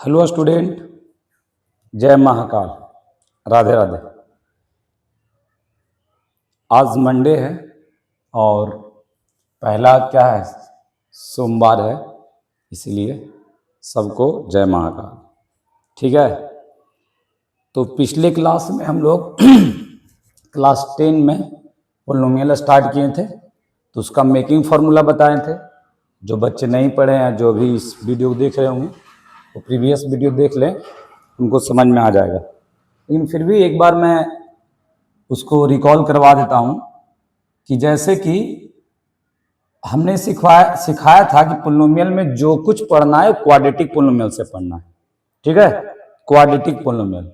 Hello student, जय महाकाल, राधे राधे। आज Monday है और पहला क्या है, सोमवार है, इसलिए सबको जय महाकाल। ठीक है, तो पिछले क्लास में हम लोग क्लास 10 में पोलिनोमियल स्टार्ट किए थे, तो उसका मेकिंग फार्मूला बताए थे। जो बच्चे नहीं पढ़े हैं, जो भी इस वीडियो को देख रहे होंगे, तो प्रीवियस वीडियो देख लें, उनको समझ में आ जाएगा। लेकिन फिर भी एक बार मैं उसको रिकॉल करवा देता हूँ कि जैसे कि हमने सिखाया था कि पोलिनोमियल में जो कुछ पढ़ना है क्वाड्रेटिक पोलिनोमियल से पढ़ना है। ठीक है, quadratic polynomial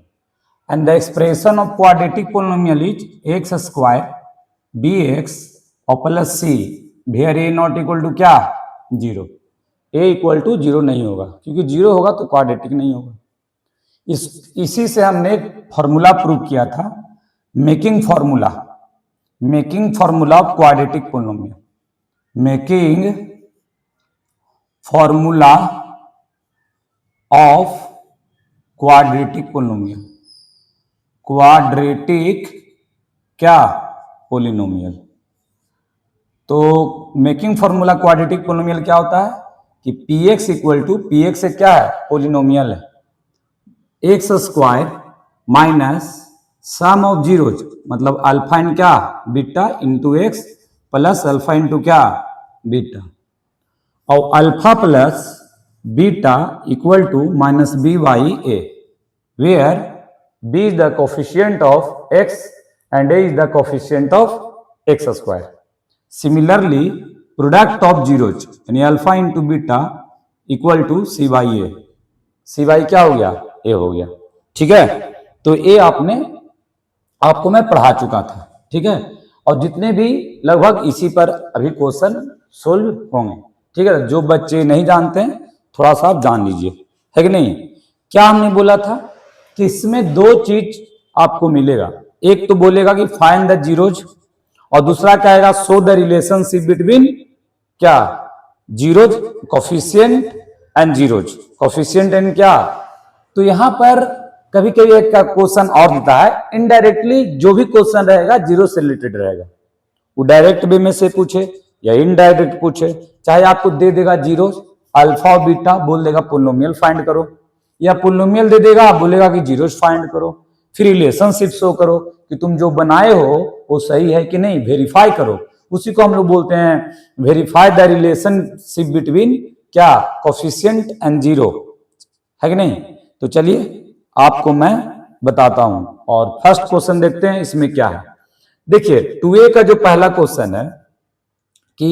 and the expression of quadratic polynomial is X square B X और plus C where A not equal to क्या, zero. A equal to zero नहीं होगा, क्योंकि जीरो होगा तो क्वाड्रेटिक नहीं होगा। इसी से हमने एक फॉर्मूला प्रूव किया था, making formula of quadratic polynomial, making formula of quadratic polynomial, quadratic क्या, पोलिनोमियल। तो मेकिंग फॉर्मूला क्वाड्रेटिक पोलिनोमियल क्या होता है कि P X equal to, P X से क्या है, पोलिनोमियल है, X square minus sum of zeros, मतलब अल्फा इन क्या, beta into X plus alpha into क्या, बीटा, और alpha plus beta equal to minus B by A, where B is the coefficient of X and A is the coefficient of X square. Similarly product of zeros यानी alpha into beta equal to C by A, C by क्या हो गया, ए हो गया। ठीक है, तो ए आपको मैं पढ़ा चुका था। ठीक है, और जितने भी लगभग इसी पर अभी क्वेश्चन सोल्व होंगे। ठीक है, जो बच्चे नहीं जानते हैं थोड़ा सा आप जान लीजिए, है कि नहीं। क्या हमने बोला था कि इसमें दो चीज आपको मिलेगा, एक तो बोलेगा कि फाइंड द जीरोज, और दूसरा क्या आएगा, शो द रिलेशनशिप बिटवीन क्या, zeros coefficient and zeros, coefficient and क्या। तो यहां पर कभी कभी एक का क्वेश्चन और देता है, इनडायरेक्टली जो भी क्वेश्चन रहेगा जीरो से रिलेटेड रहेगा, वो डायरेक्ट वे में से पूछे या इनडायरेक्ट पूछे, चाहे आपको दे देगा जीरो अल्फा और बीटा, बोल देगा पोलिनोमियल फाइंड करो, या पोलिनोमियल दे देगा, बोलेगा कि जीरोस फाइंड करो, फिर रिलेशनशिप शो करो कि तुम जो बनाए हो वो सही है कि नहीं, वेरीफाई करो। उसी को हम लोग बोलते हैं वेरीफाई द रिलेशनशिप बिटवीन क्या, कोफिशिएंट एंड जीरो, है कि नहीं। तो चलिए आपको मैं बताता हूं, और फर्स्ट क्वेश्चन देखते हैं इसमें क्या है। देखिए 2a का जो पहला क्वेश्चन है कि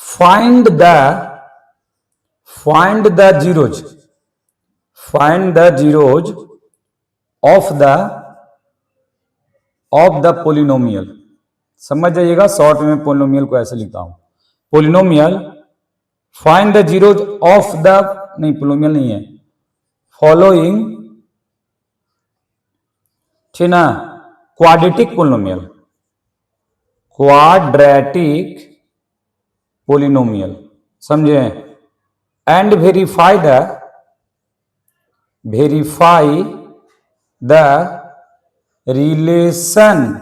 find the zeros, find the zeros of the polynomial. समझ जाइएगा, शॉर्ट में पोलिनोमियल को ऐसे लिखता हूं, polynomial find the zeros of the, नहीं पोलिनोमियल नहीं है, फॉलोइंग, ठीक ना, क्वाड्रेटिक पोलिनोमियल, क्वाड्रेटिक पोलिनोमियल, समझे, एंड वेरीफाई द रिलेशनशिप।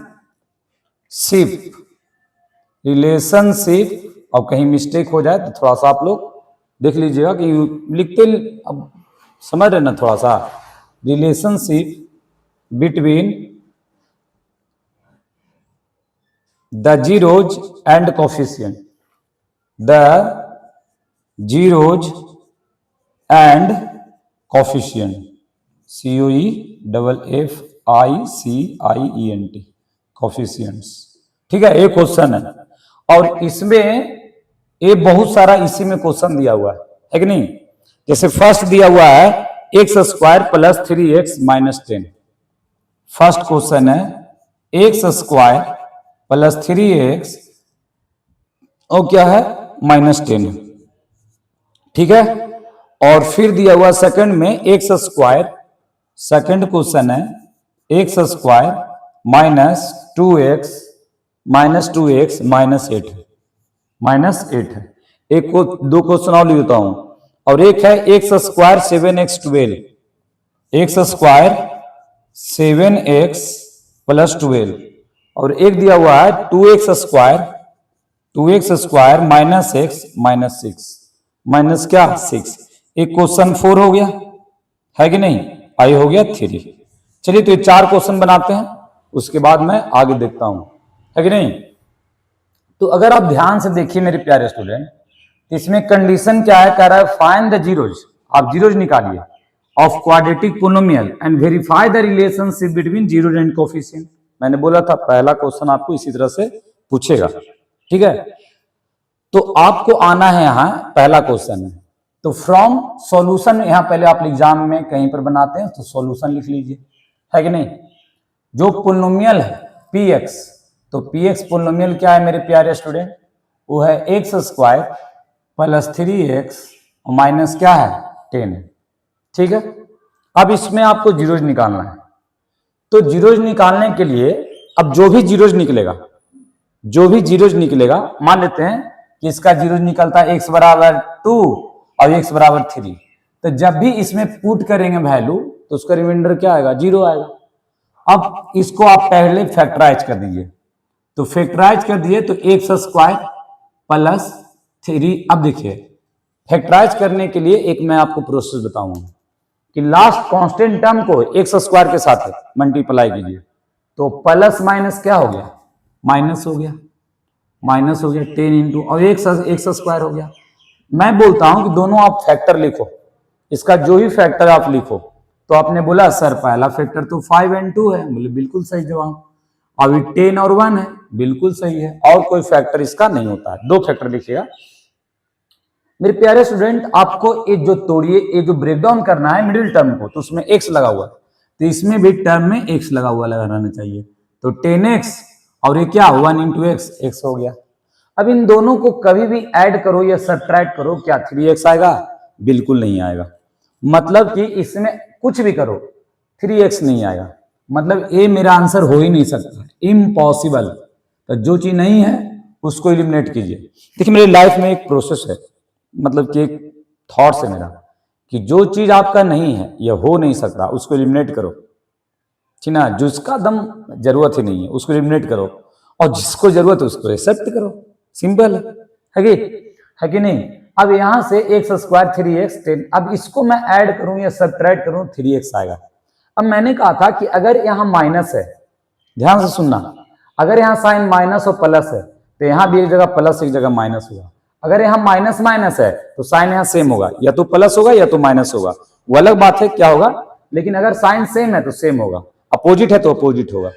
और कहीं मिस्टेक हो जाए तो थोड़ा सा आप लोग देख लीजिएगा कि लिखते, अब समझ रहे ना थोड़ा सा, relationship between the zeros and coefficient, the zeros and coefficient, COEFFICIENT, coefficients. ठीक है, एक क्वेश्चन है, और इसमें ये बहुत सारा इसी में क्वेश्चन दिया हुआ है कि नहीं। जैसे फर्स्ट दिया हुआ है X square plus 3x minus 10, first question है एक्स स्क्वायर प्लस 3x और क्या है, माइनस 10। ठीक है, और फिर दिया हुआ सेकंड में एक्स स्क्वायर, सेकंड क्वेश्चन है X square minus 2x minus 8 है। एक को दो क्वेश्चन और लिख देता हूं, और एक है X square 7x12, x square 7x plus 12, और एक दिया हुआ है 2x square minus x minus 6 minus क्या 6। एक क्वेश्चन 4 हो गया है कि नहीं, आई हो गया 3। चलिए तो ये 4 क्वेश्चन बनाते हैं, उसके बाद मैं आगे देखता हूं, है कि नहीं। तो अगर आप ध्यान से देखिए मेरे प्यारे स्टूडेंट, इसमें कंडीशन क्या है, कह रहा है फाइंड द जीरोज, आप जीरोज निकालिए of quadratic polynomial and verify the relationship between zeros and coefficient. मैंने बोला था पहला क्वेश्चन आपको इसी तरह से पूछेगा, ठीक है। तो आपको आना है, यहां पहला क्वेश्चन है, तो फ्रॉम सॉल्यूशन, यहां पहले आप एग्जाम में कहीं पर बनाते हैं तो सॉल्यूशन लिख लीजिए, है कि नहीं। जो पोलिनोमियल है px, तो px पोलिनोमियल क्या है मेरे प्यारे स्टूडेंट, वो है X square plus 3x minus क्या है 10 है, ठीक है। अब इसमें आपको जीरोज निकालना है, तो जीरोज निकालने के लिए अब जो भी जीरोज निकलेगा, मान लेते हैं कि इसका जीरोज निकलता है x बराबर 2 और x बराबर 3, तो जब भी इसमें पुट करेंगे वैल्यू तो उसका रिमाइंडर क्या आएगा, 0 आएगा। अब इसको आप पहले फैक्टराइज कर दीजिए, तो फैक्टराइज कर दिए तो एक्स स्क्वायर प्लस 3। अब देखिए फैक्टराइज करने के लिए एक मैं आपको प्रोसेस बताऊंगा कि लास्ट कांस्टेंट टर्म को एक्स स्क्वायर के साथ मल्टीप्लाई कीजिए, तो प्लस माइनस क्या हो गया, माइनस हो गया, 10 इंटू और एक्स स्क्वायर हो गया। मैं बोलता हूं कि दोनों आप फैक्टर लिखो, इसका जो ही फैक्टर आप लिखो, तो आपने बोला सर पहला फैक्टर तो 5 and 2 है, बोले बिल्कुल सही जवाब। अभी 10 और 1 है, बिल्कुल सही है, और कोई फैक्टर इसका नहीं होता है, 2 फैक्टर लिखिएगा। मेरे प्यारे स्टूडेंट, आपको ये जो तोड़िए, ये जो ब्रेकडाउन करना है मिडिल टर्म को, तो उसमें x लगा हुआ है, तो इसमें भी टर्म में x लगा हुआ लगाना चाहिए, तो 10x और ये क्या 1 इंटू x हो गया। अब इन दोनों को कभी भी ऐड करो या सब्ट्रैक्ट करो, क्या 3x आएगा, बिल्कुल नहीं आएगा। मतलब कि इसमें कुछ भी करो 3x नहीं आएगा, मतलब ये मेरा आंसर हो ही नहीं सकता, इम्पॉसिबल। तो जो चीज नहीं है उसको एलिमिनेट कीजिए। देखिए मेरी लाइफ में एक प्रोसेस है, मतलब कि एक थॉट्स है मेरा, कि जो चीज आपका नहीं है या हो नहीं सकता उसको एलिमिनेट करो, ठीक ना। जिसका दम जरूरत ही नहीं है उसको एलिमिनेट करो, और जिसको जरूरत है उसको एक्सेप्ट करो, सिंपल है कि नहीं। अब यहां से एक्स स्क्वायर 3x 10, अब इसको मैं ऐड करूं या सब्ट्रैक्ट करूं 3x आएगा। अब मैंने कहा था कि अगर यहां माइनस है, ध्यान से सुनना, अगर यहां साइन माइनस और प्लस है तो यहां भी एक जगह प्लस एक जगह माइनस होगा। अगर यहां माइनस माइनस है तो साइन यहां सेम होगा, या तो प्लस होगा या तो माइनस होगा, वो अलग बात है क्या होगा, लेकिन अगर साइन सेम है तो सेम होगा, अपोजिट है तो अपोजिट होगा,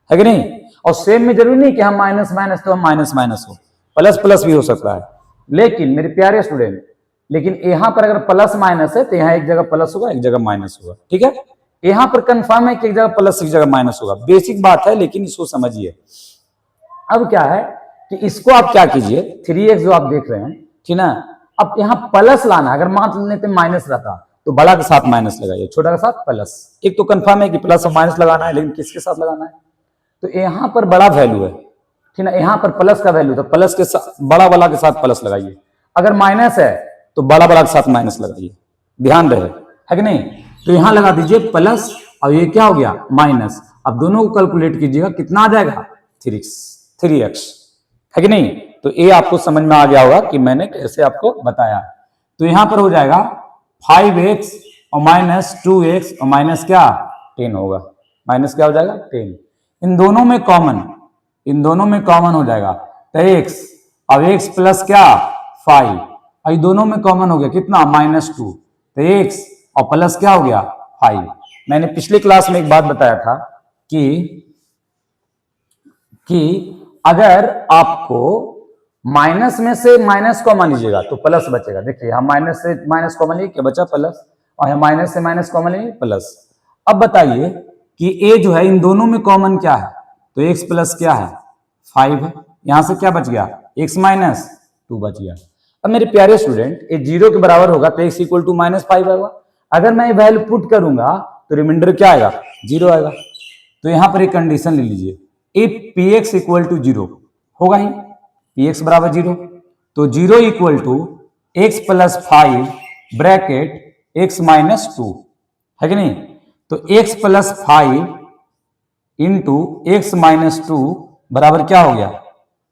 है कि नहीं। और सेम में जरूरी नहीं कि हम माइनस माइनस तो हम माइनस माइनस हो, प्लस प्लस भी हो सकता है। लेकिन मेरे प्यारे स्टूडेंट, लेकिन यहां पर अगर प्लस माइनस है तो यहां एक जगह प्लस होगा एक जगह माइनस होगा, ठीक है। यहां पर कंफर्म है कि एक जगह प्लस एक जगह माइनस होगा, बेसिक बात है, लेकिन इसको समझिए। अब क्या है कि इसको आप क्या कीजिए, 3x जो आप देख रहे हैं, ठीक ना, अब यहां प्लस लाना, अगर मान लेते माइनस रहता तो बड़ा के साथ माइनस लगाइए, छोटा के साथ प्लस। एक तो कंफर्म है कि प्लस और माइनस लगाना है, लेकिन किसके साथ लगाना है, तो यहां पर बड़ा वैल्यू है, ठीक ना, यहां पर प्लस का वैल्यू, तो प्लस के साथ बड़ा वाला के साथ प्लस लगाइए, अगर माइनस है तो बड़ा वाला के साथ माइनस लगाइए, ध्यान रहे, है कि नहीं। तो यहां लगा दीजिए प्लस और ये क्या हो गया माइनस। अब दोनों को कैलकुलेट कीजिएगा, कितना आ जाएगा 3x, है कि नहीं। तो ये आपको समझ में आ गया होगा कि मैंने कैसे आपको बताया। तो यहां पर हो जाएगा 5x और माइनस 2x और माइनस क्या 10 होगा, माइनस क्या हो जाएगा 10। इन दोनों में कॉमन हो जाएगा, तो x अब x प्लस क्या 5, और दोनों में कॉमन हो गया कितना -2, तो x और प्लस क्या हो गया 5। मैंने पिछले क्लास में एक बात बताया था कि अगर आपको माइनस में से माइनस कॉमन लीजिएगा तो प्लस बचेगा। देखिए हम माइनस से माइनस कॉमन लिए क्या बचा प्लस, और माइनस से माइनस कॉमन लिए प्लस। अब बताइए कि a जो है इन दोनों में कॉमन क्या है, तो x प्लस क्या है 5 है, यहां से क्या बच गया x माइनस 2 बच गया। अब मेरे प्यारे स्टूडेंट, ये 0 के बराबर होगा तो x इक्वल टू -5 होगा। अगर मैं वैल्यू पुट करूंगा तो रिमाइंडर क्या आएगा 0 आएगा। तो यहां पर एक कंडीशन ले लीजिए, इफ px इक्वल टू 0 होगा ही, px बराबर 0, तो 0 equal to x plus 5 bracket x minus two, है कि नहीं। तो x plus 5 into X minus two बराबर क्या हो गया,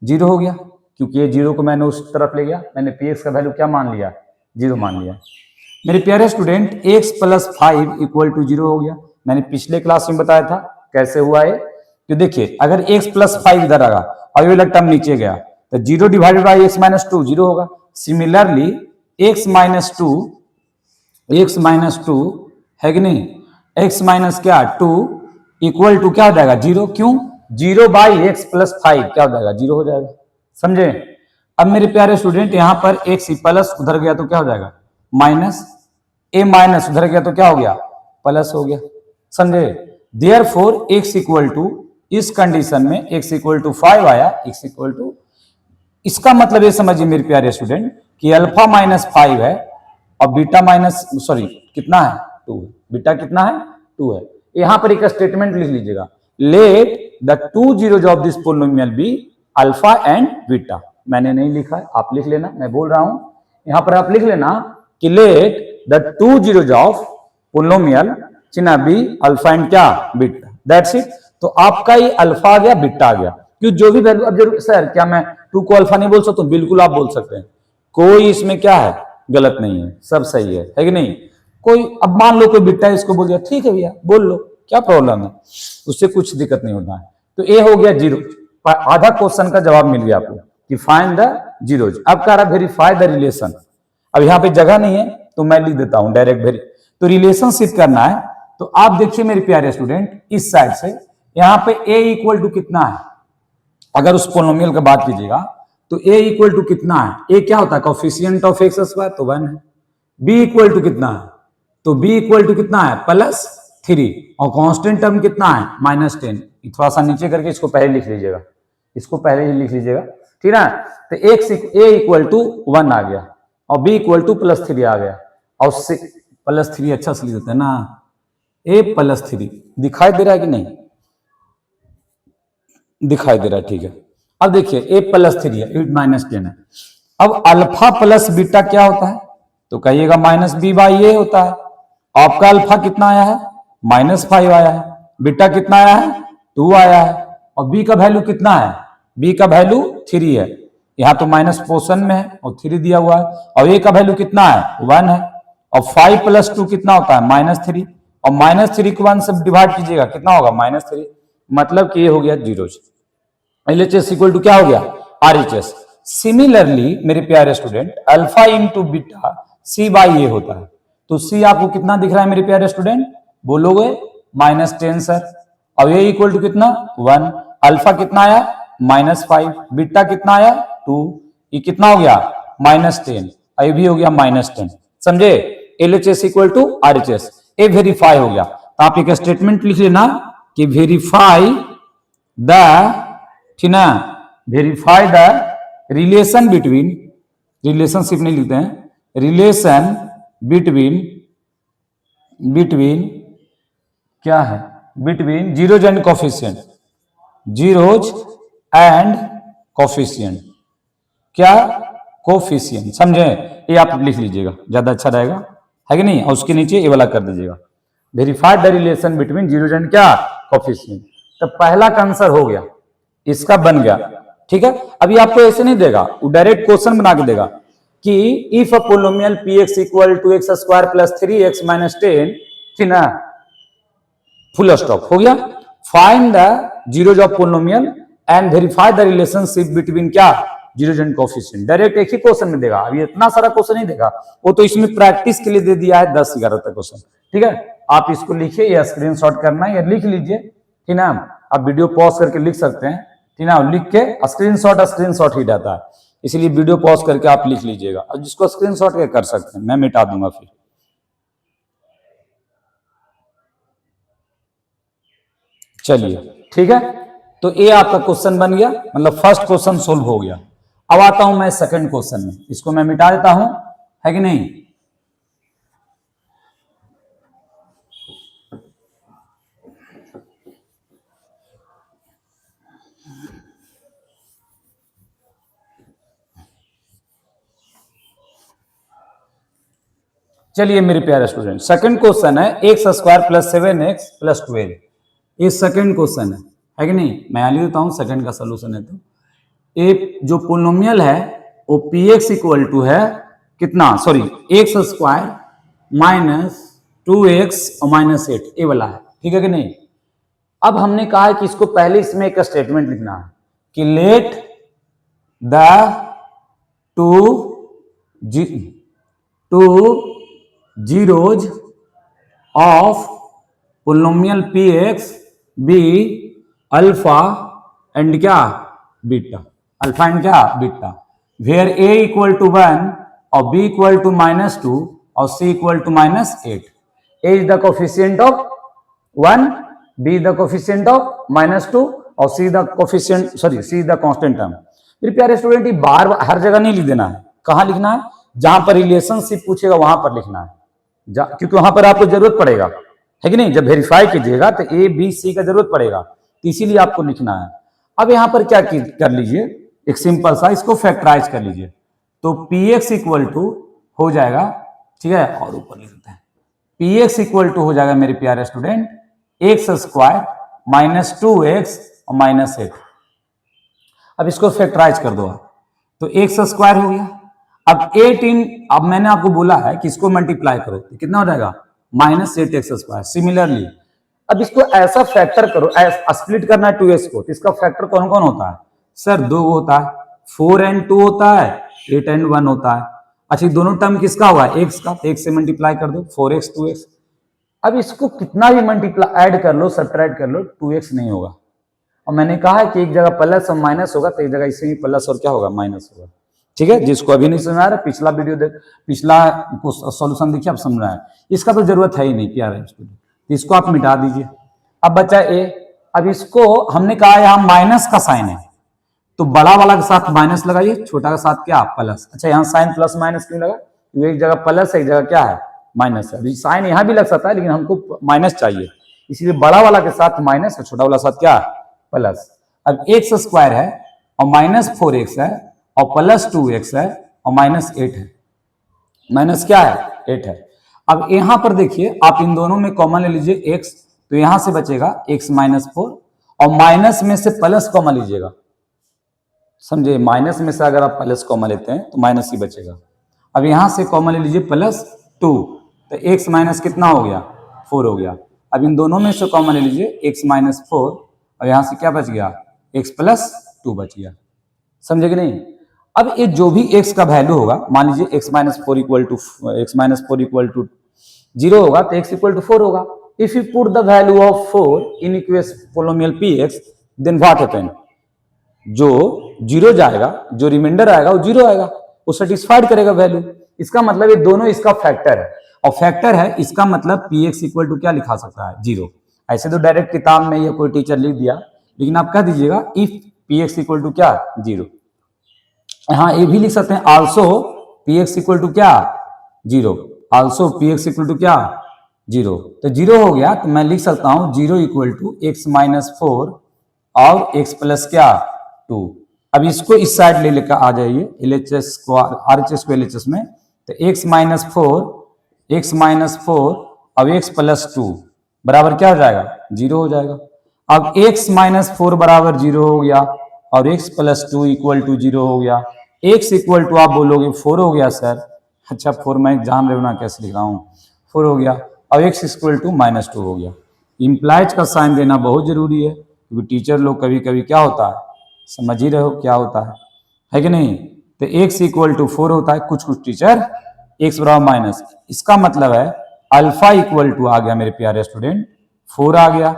0 हो गया, क्योंकि ये 0 को मैंने उस तरफ ले गया, मैंने पी एक्स का वैल्यू क्या मान लिया, 0 मान लिया। मेरे प्यारे student x plus 5 equal to 0 हो गया। मैंने पिछले क्लास में बताया था कैसे हुआ है, तो देखिए अगर x प्लस 5 इधर आ गया और ये वाला टर्म नीचे गया तो 0 divided by x minus to 0 होगा। सिमिलरली x माइनस टू है कि नहीं, x माइनस क्या 2 इक्वल टू क्या हो जाएगा 0, क्यों 0 बाई एक्स प्लस 5 क्या हो जाएगा 0 हो जाएगा, समझे। अब मेरे प्यारे स्टूडेंट यहां पर x प्लस उधर गया तो क्या हो जाएगा माइनस, a माइनस उधर गया तो क्या हो गया प्लस हो गया, समझे। देयरफॉर x इक्वल टू, इस कंडीशन में x इक्वल टू 5 आया, x इक्वल टू, इसका मतलब ये समझिए मेरे प्यारे स्टूडेंट कि अल्फा माइनस 5 है और बीटा माइनस सॉरी कितना है 2 है, बीटा कितना है 2 है। यहां पर एक स्टेटमेंट लिख लीजिएगा, let the two zeros of this polynomial be alpha and beta. मैंने नहीं लिखा है, आप लिख लेना, मैं बोल रहा हूं यहां पर आप लिख लेना कि let the two zeros of polynomial चिन्ह बी अल्फा एंड क्या बीटा, दैट्स इट। तो आपका ही अल्फा आ गया बीटा आ गया, क्यों जो भी वैल्यू, अब जरूर सर क्या मैं 2 को अल्फा नहीं बोल सकता, बिल्कुल आप बोल सकते हैं, कोई इसमें क्या है गलत नहीं है, सब सही है कि नहीं। कोई अब मान लो कोई बिट्टा इसको बोल दिया, ठीक है भैया बोल लो, क्या प्रॉब्लम है, उससे कुछ दिक्कत नहीं होता है। तो ए हो गया 0, आधा क्वेश्चन का जवाब मिल गया आपको कि फाइंड द जीरोज। अब कह रहा वेरीफाई द रिलेशन, अब यहां पे जगह नहीं है तो मैं लिख देता हूं डायरेक्ट वेरी, तो रिलेशनशिप करना है। तो आप देखिए मेरे प्यारे स्टूडेंट इस साइड से यहां पे a इक्वल टू कितना है, अगर उस पोलिनोमियल का बात कीजिएगा तो a इक्वल टू कितना है, a क्या होता है कोफिशिएंट ऑफ एक्स स्क्वायर तो 1 है, b इक्वल टू कितना है, तो b इक्वल टू कितना है +3 और कांस्टेंट टर्म कितना है -10। थोड़ा सा नीचे करके इसको पहले लिख लीजिएगा, इसको पहले ही लिख लीजिएगा, ठीक है। तो a इक्वल टू 1 आ गया और b इक्वल टू +3 आ गया, और +3 अच्छा से लिख देते हैं ना, a +3 दिखाई दे रहा है कि नहीं, दिखाई दे रहा है, ठीक है। अब देखिए a +3 है, 8 - 10 है। अब अल्फा प्लस बीटा क्या होता है, तो कहिएगा -b/a होता है। आपका अल्फा कितना आया है -5 आया है, बीटा कितना आया है 2 आया है, और b का वैल्यू कितना है, b का वैल्यू 3 है, यहां तो माइनस पोर्शन में है और 3 दिया हुआ है, और a का वैल्यू कितना है 1 है, और 5 + 2 कितना होता है -3, और -3 को 1 से डिवाइड कीजिएगा कितना होगा -3, मतलब कि ये हो गया 0। LHS इक्वल टू क्या हो गया RHS। सिमिलरली मेरे प्यारे student alpha into beta C/A होता है, तो C आपको कितना दिख रहा है मेरे प्यारे स्टूडेंट, बोलोगे -10 सर, और A इक्वल टू कितना 1, अल्फा कितना आया -5, बीटा कितना आया 2, ये कितना हो गया -10, ये भी हो गया -10, समझे। LHS इक्वल टू RHS, ये वेरीफाई हो गया। तो आप एक स्टेटमेंट लिख लेना कि वेरीफाई द, ठीक ना, verify the relation between, relationship नहीं लिखते हैं, रिलेशन बिटवीन क्या है, between zeros and coefficient, zeros and coefficient, क्या कोफिशिएंट, समझे। ये आप लिख लीजिएगा ज्यादा अच्छा रहेगा, है कि नहीं, और उसके नीचे ये वाला कर दीजिएगा, verify the relation between zeros and क्या कोफिशिएंट। तो पहला का आंसर हो गया, इसका बन गया, ठीक है। अभी आपको ऐसे नहीं देगा, वो डायरेक्ट क्वेश्चन बना के देगा कि if a polynomial px equal to x square plus 3x minus 10, ठीक ना, फुल स्टॉप हो गया। Find the zeros of polynomial and verify the relationship between क्या जीरोज एंड कोफिशिएंट। डायरेक्ट एक ही क्वेश्चन में देगा, अभी इतना सारा क्वेश्चन नहीं देगा, वो तो इसमें प्रैक्टिस के लिए दे दिया है 10-11 तक क्वेश्चन, ठीक है। आप इसको लिखिए या स्क्रीनशॉट करना है या लिख लीजिए, ठीक ना, आप वीडियो पॉज करके लिख सकते हैं, ठीक ना, लिख के स्क्रीनशॉट ही रहता है, इसलिए वीडियो पॉज करके आप लिख लीजिएगा, और जिसको स्क्रीनशॉट कर सकते हैं मैं मिटा दूंगा फिर। चलिए ठीक है, तो ये आपका क्वेश्चन बन गया, मतलब फर्स्ट क्वेश्चन सोल्व हो गया। अब आता हूं मैं सेकंड क्वेश्चन में, इसको मैं मिटा देता हूं, है कि नहीं। चलिए मेरे प्यारे स्टूडेंट, सेकंड क्वेश्चन है X square plus 7x plus 12। ये सेकंड क्वेश्चन है कि नहीं? मैं यहाँ लिख देता हूँ, सेकंड का सोल्यूशन है। तो एक जो पोलिनोमियल है वो पी एक्स इक्वल टू है कितना, sorry, x square minus 2x और माइनस 8, ये वाला है, ठीक है कि नहीं? अब हमने कहा है कि इसको पहले इसमें एक स्टेटमेंट लिखना है कि let the two zeros of polynomial P X be alpha and क्या, बीटा, अल्फा एंड क्या, beta, where A equal to 1 और बी इक्वल टू -2 और C equal to -8। A is the coefficient of 1, B is the coefficient of -2 और C the coefficient, sorry, C is the constant term. मेरे प्यारे student, ये बार बार हर जगह नहीं लिख देना है। कहां लिखना है? जहां पर रिलेशनशिप पूछेगा वहां पर लिखना है, क्योंकि वहां पर आपको जरूरत पड़ेगा, है कि नहीं? जब वेरीफाई कीजिएगा तो ए बी सी का जरूरत पड़ेगा, तो इसीलिए आपको लिखना है। अब यहां पर क्या कर लीजिए, एक सिंपल सा इसको फैक्टराइज कर लीजिए, तो पी एक्स इक्वल टू हो जाएगा, ठीक है, और ऊपर लिख देते हैं, पी एक्स इक्वल टू हो जाएगा मेरे प्यारे student x square minus 2x और -8। अब इसको फैक्टराइज कर दो आप, तो एक्स स्क्वायर हो गया। अब 18, अब मैंने आपको बोला है कि इसको मल्टीप्लाई करो, तो कितना हो जाएगा, -8x स्क्वायर। सिमिलरली अब इसको ऐसा फैक्टर करो, स्प्लिट करना है 2x को, तो इसका फैक्टर कौन कौन होता है सर? 2 होता है, 4 and 2 होता है, 8 and 1 होता है। अच्छा, दोनों टर्म किसका हुआ है? x का, तो x से मल्टीप्लाई कर दो, 4x 2x। अब इसको कितना भी मल्टीप्लाई ऐड कर लो, सब्ट्रैक्ट कर लो, 2x नहीं होगा। और मैंने कहा है कि एक जगह प्लस और माइनस होगा, तो एक जगह इसमें प्लस और क्या होगा, माइनस होगा, ठीक है? जिसको अभी नहीं समझ आ रहा, पिछला वीडियो देख, पिछला सॉल्यूशन देखिए, आप समझ रहे हैं। इसका तो जरूरत है ही नहीं प्यारे स्टूडेंट, तो इसको आप मिटा दीजिए। अब बचा ए। अब इसको हमने कहा यहाँ माइनस का साइन है, तो बड़ा वाला के साथ माइनस लगाइए, छोटा के साथ क्या, प्लस। अच्छा, यहाँ साइन प्लस माइनस क्यों लगा? क्योंकि एक जगह प्लस है, एक जगह क्या है, माइनस है। साइन यहाँ भी लग सकता है, लेकिन हमको माइनस चाहिए, इसलिए बड़ा वाला के साथ माइनस और छोटा वाला के साथ क्या, प्लस। अब एक्स स्क्वायर है और -4x है और +2x है और -8 है, माइनस क्या है, 8 है। अब यहां पर देखिए, आप इन दोनों में कॉमन ले लीजिए x, तो यहां से बचेगा x -4 और माइनस में से प्लस कॉमन लीजिएगा, समझे? माइनस में से अगर आप प्लस कॉमन लेते हैं तो माइनस ही बचेगा। अब यहां से कॉमन ले लीजिए +2, तो x माइनस कितना हो गया, 4 हो गया। अब इन दोनों में से कॉमन ले लीजिए x -4 और यहां से क्या बच गया, x +2 बच गया, समझे कि नहीं? अब ये जो भी x का वैल्यू होगा, मान लीजिए x -4 इक्वल टू 0 होगा, तो x इक्वल टू 4 होगा। If you put the value of 4 in equation polynomial px, then what happen, जो 0 जाएगा, जो रिमाइंडर आएगा वो 0 आएगा, वो सेटिस्फाइड करेगा वैल्यू। इसका मतलब ये दोनों इसका फैक्टर है, और फैक्टर है, इसका मतलब px इक्वल टू क्या लिखा सकता है, 0। ऐसे तो डायरेक्ट किताब में या कोई टीचर लिख दिया, लेकिन आप कह दीजिएगा इफ px इक्वल टू क्या, 0। हाँ, ये भी लिख सकते हैं, आल्सो px इक्वल टू क्या, 0, आल्सो px इक्वल टू क्या, 0। तो 0 हो गया, तो मैं लिख सकता हूं 0 इक्वल टू x -4 और x प्लस क्या, 2। अब इसको इस साइड ले लेकर आ जाइए, LHS को, RHS को LHS में, तो x -4 और x +2 बराबर क्या हो जाएगा, 0 हो जाएगा। अब x -4 बराबर 0 हो गया और x +2 इक्वल टू 0 हो गया। x इक्वल टू आप बोलोगे 4 हो गया सर, अच्छा 4 मैं जान रहे हो ना कैसे लिख रहा हूँ, 4 हो गया, और x इक्वल टू -2 हो गया। इम्प्लाइज का साइन देना बहुत जरूरी है, क्योंकि टीचर लोग कभी कभी क्या होता है, समझ ही रहे हो क्या होता है कि नहीं? तो x इक्वल टू 4 होता है, कुछ कुछ टीचर x बराबर माइनस, इसका मतलब है अल्फा इक्वल टू आ गया मेरे प्यारे स्टूडेंट 4 आ गया,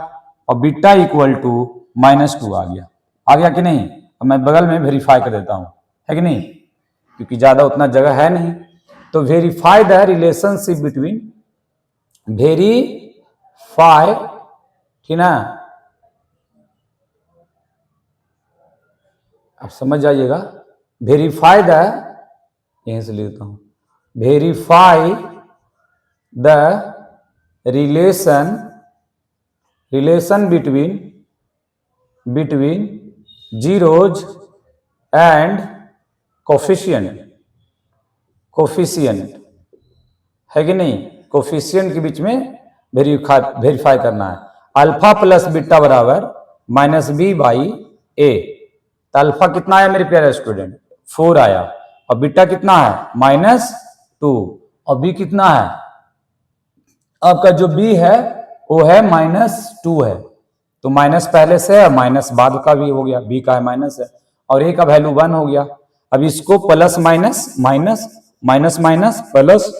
और बीटा इक्वल टू -2 आ गया कि नहीं? अब मैं बगल में वेरीफाई कर देता हूं, है कि नहीं, क्योंकि ज्यादा उतना जगह है नहीं। तो verify the relationship between, verify, ठीक ना, आप समझ जाइएगा, वेरीफाई द, यहीं से लिखता हूं, verify the relation between zeros and coefficient, है कि नहीं, कोफिशिएंट के बीच में वेरीफाई करना है। अल्फा प्लस बीटा बराबर माइनस बी बाई ए। तो अल्फा कितना आया मेरे प्यारे स्टूडेंट, 4 आया, और बीटा कितना है -2, और बी कितना है आपका, जो बी है वो है -2 है, तो माइनस पहले से है, माइनस बाद का भी हो गया, बी का है माइनस है, और ए का वैल्यू 1 हो गया। अब इसको plus minus minus minus minus plus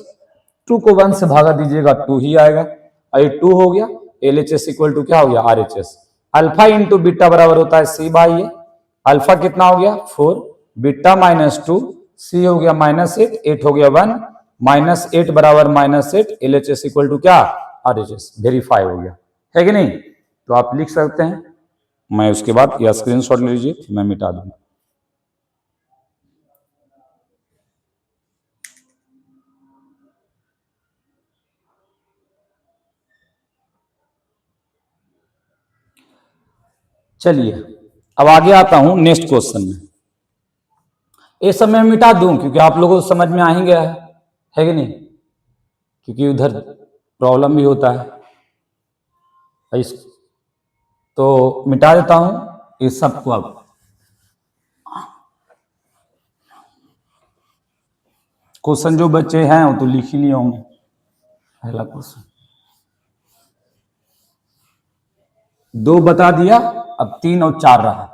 2 को 1 से भागा दीजिएगा 2 ही आएगा, और ये 2 हो गया। LHS इक्वल टू क्या हो गया RHS। अल्फा इंटू बीटा बराबर होता है C बाई ए। अल्फा कितना हो गया 4, बीटा -2, C हो गया -8, 8 हो गया 1, -8 बराबर -8, LHS इक्वल टू क्या RHS, वेरीफाई हो गया, है कि नहीं। तो आप लिख सकते हैं, मैं उसके बाद या स्क्रीनशॉट ले लीजिए, मैं मिटा दूंगा। चलिए अब आगे आता हूं नेक्स्ट क्वेश्चन में। ये सब मैं मिटा दूं क्योंकि आप लोगों को समझ में आ ही गया है कि नहीं, क्योंकि उधर प्रॉब्लम भी होता है। तो मिटा देता हूं ये सबको। अब क्वेश्चन जो बच्चे हैं वो तो लिख ही लिए होंगे। पहला क्वेश्चन 2 बता दिया, अब 3 और 4 रहा।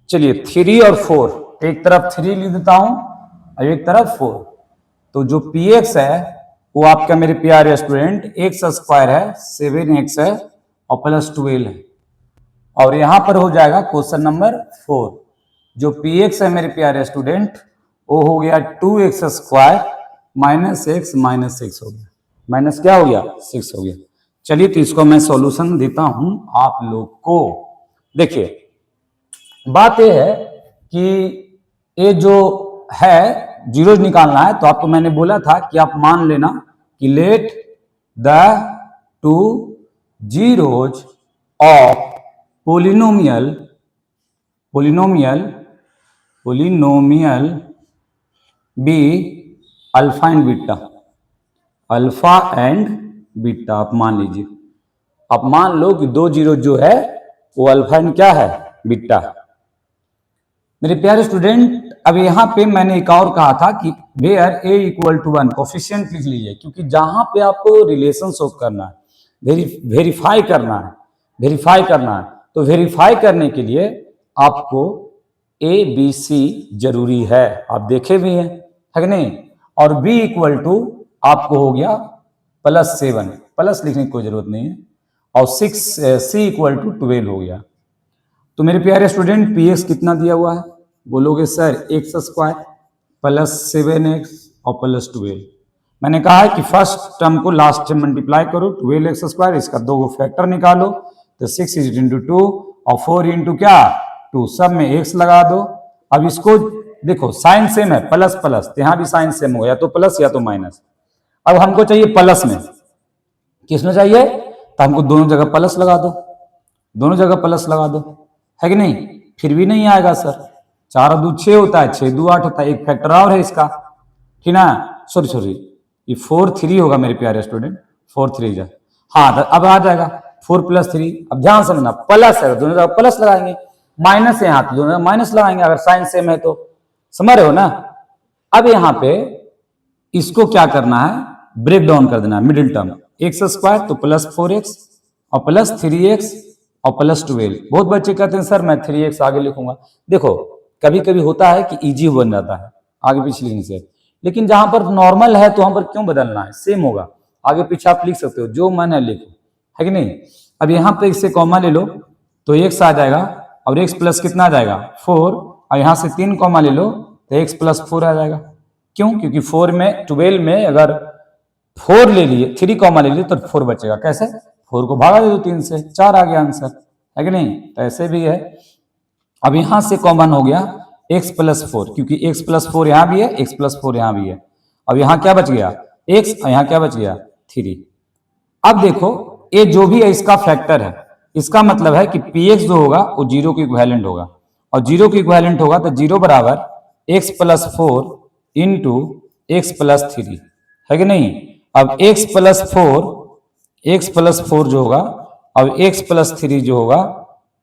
चलिए 3 और 4, एक तरफ 3 लिख देता हूं और एक तरफ 4। तो जो px है वो आपका मेरे प्यारे स्टूडेंट x² है, 7x है और +12 है, और यहां पर हो जाएगा क्वेश्चन नंबर 4। जो px है मेरे प्यारे स्टूडेंट वो हो गया 2x² - x -6 हो गया, माइनस क्या हो गया 6 हो गया। चलिए तो इसको मैं सॉल्यूशन देता हूं आप लोग को। देखिए बात यह है कि ये जो है जीरोज निकालना है, तो आपको मैंने बोला था कि आप मान लेना कि let the 2 zeros of polynomial be alpha and beta, alpha and beta. आप मान लीजिए, आप मान लो कि 2 जीरो जो है वो अल्फा एंड क्या है बीटा है। मेरे प्यारे स्टूडेंट अब यहां पे मैंने एक और कहा था कि where a equal to 1 coefficient लिख लीजिए, क्योंकि जहां पे आपको रिलेशन शो करना है, वेरीफाई करना है, तो वेरीफाई करने के लिए आपको a b c जरूरी है, आप देखे भी हैं है कि नहीं। और b इक्वल टू आपको हो गया +7, प्लस लिखने की कोई जरूरत नहीं है, और 6 c इक्वल टू 12 हो गया। तो मेरे प्यारे स्टूडेंट px कितना दिया हुआ है, बोलोगे सर x² + 7x और +12। मैंने कहा है कि फर्स्ट टर्म को लास्ट टर्म मल्टीप्लाई करो, 12x², इसका 2 फैक्टर निकालो, तो 6 × 2 और 4 × क्या 2, सब में x लगा दो। अब इसको देखो साइन सेम है, प्लस प्लस, तो यहाँ भी साइन सेम हो, या तो प्लस या तो माइनस। अब हमको चाहिए प्लस में, किसमें चाहिए, तो हमको दोनों जगह प्लस लगा दो, दोनों जगह प्लस लगा दो, है कि नहीं। फिर भी नहीं आएगा सर, 4 और 2 6 होता है, 6 2 8 होता है, एक फैक्टर और है इसका, ठीक ना। सॉरी ये 4 3 होगा मेरे प्यारे स्टूडेंट, 4 3 जा, हाँ अब आ जाएगा 4 + 3। अब ध्यान समझना, प्लस है दोनों जगह प्लस लगाएंगे, माइनस है यहाँ तो दोनों माइनस लगाएंगे, अगर साइन सेम है तो, समझ रहे हो ना। अब यहाँ पे इसको क्या करना है, ब्रेक डाउन कर देना है, मिडिल टर्म x² तो +4x और +3x और +12। बहुत बच्चे कहते हैं सर मैं 3x आगे लिखूंगा। देखो कभी कभी होता है कि इजी बन जाता है आगे पीछे लिखने से, लेकिन जहां पर नॉर्मल है तो वहां पर क्यों बदलना है, सेम होगा, आगे पीछे आप लिख सकते हो, जो मन है लिखो, है कि नहीं। अब यहाँ पे इससे कॉमा ले लो तो x आ जाएगा, और x प्लस कितना आ जाएगा 4, और यहाँ से 3 कॉमा ले लो तो x + 4 आ जाएगा। क्यों, क्योंकि 4 में 12 में अगर 4 ले लिए, 3 कॉमा ले लिए तो 4 बचेगा, कैसे 4 को भागा दे दो 3 से, 4 आ गया आंसर, है कि नहीं। तो ऐसे भी है। अब यहां से कॉमन हो गया x प्लस 4, क्योंकि x प्लस 4 यहां भी है, x प्लस 4 यहां भी है। अब यहां क्या बच गया x, यहां क्या बच गया 3। अब देखो ये जो भी है इसका फैक्टर है, इसका मतलब है कि px जो होगा वो 0 के इक्विवेलेंट होगा, और 0 के इक्विवेलेंट होगा तो 0 बराबर x plus 4 into X plus 3, है कि नहीं। अब x प्लस 4 जो होगा, अब x प्लस 3 जो होगा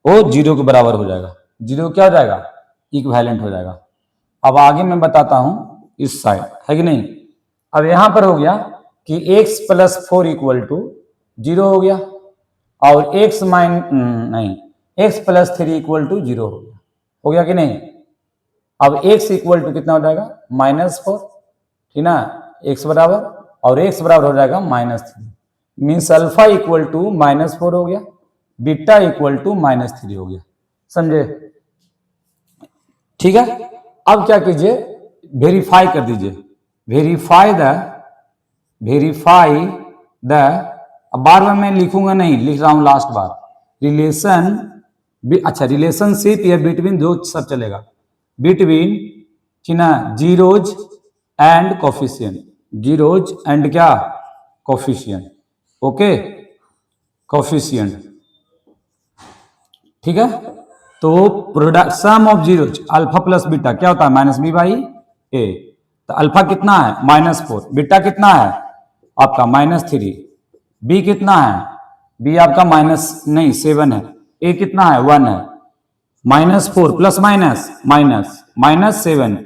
वो 0 के बराबर हो जाएगा, 0 क्या हो जाएगा इक्विवेलेंट हो जाएगा। अब आगे मैं बताता हूं इस साइड, है कि नहीं। अब यहां पर हो गया कि x प्लस 4 इक्वल टू 0 हो गया, और x प्लस 3 इक्वल टू 0 हो गया कि नहीं। अब x इक्वल टू कितना हो जाएगा -4, ठीक ना, x बराबर, और x बराबर हो जाएगा -3, मीन्स अल्फा इक्वल टू -4 हो गया, बीटा इक्वल टू -3 हो गया, समझे। ठीक है, अब क्या कीजिए वेरीफाई कर दीजिए, वेरीफाई द, अब बार बार मैं लिखूंगा नहीं, लिख रहा हूं लास्ट बार, रिलेशन, अच्छा रिलेशनशिप या बिटवीन जो सब चलेगा, बिटवीन ना zeros and coefficient, zeros and क्या कोफिशिएंट, ओके कोफिशिएंट, ठीक है। तो product sum of zeros alpha plus beta क्या होता है -b/a, तो अल्फा कितना है -4, बीटा कितना है आपका -3, बी कितना है, बी आपका -7 है, ए कितना है 1 है, -4 प्लस -7,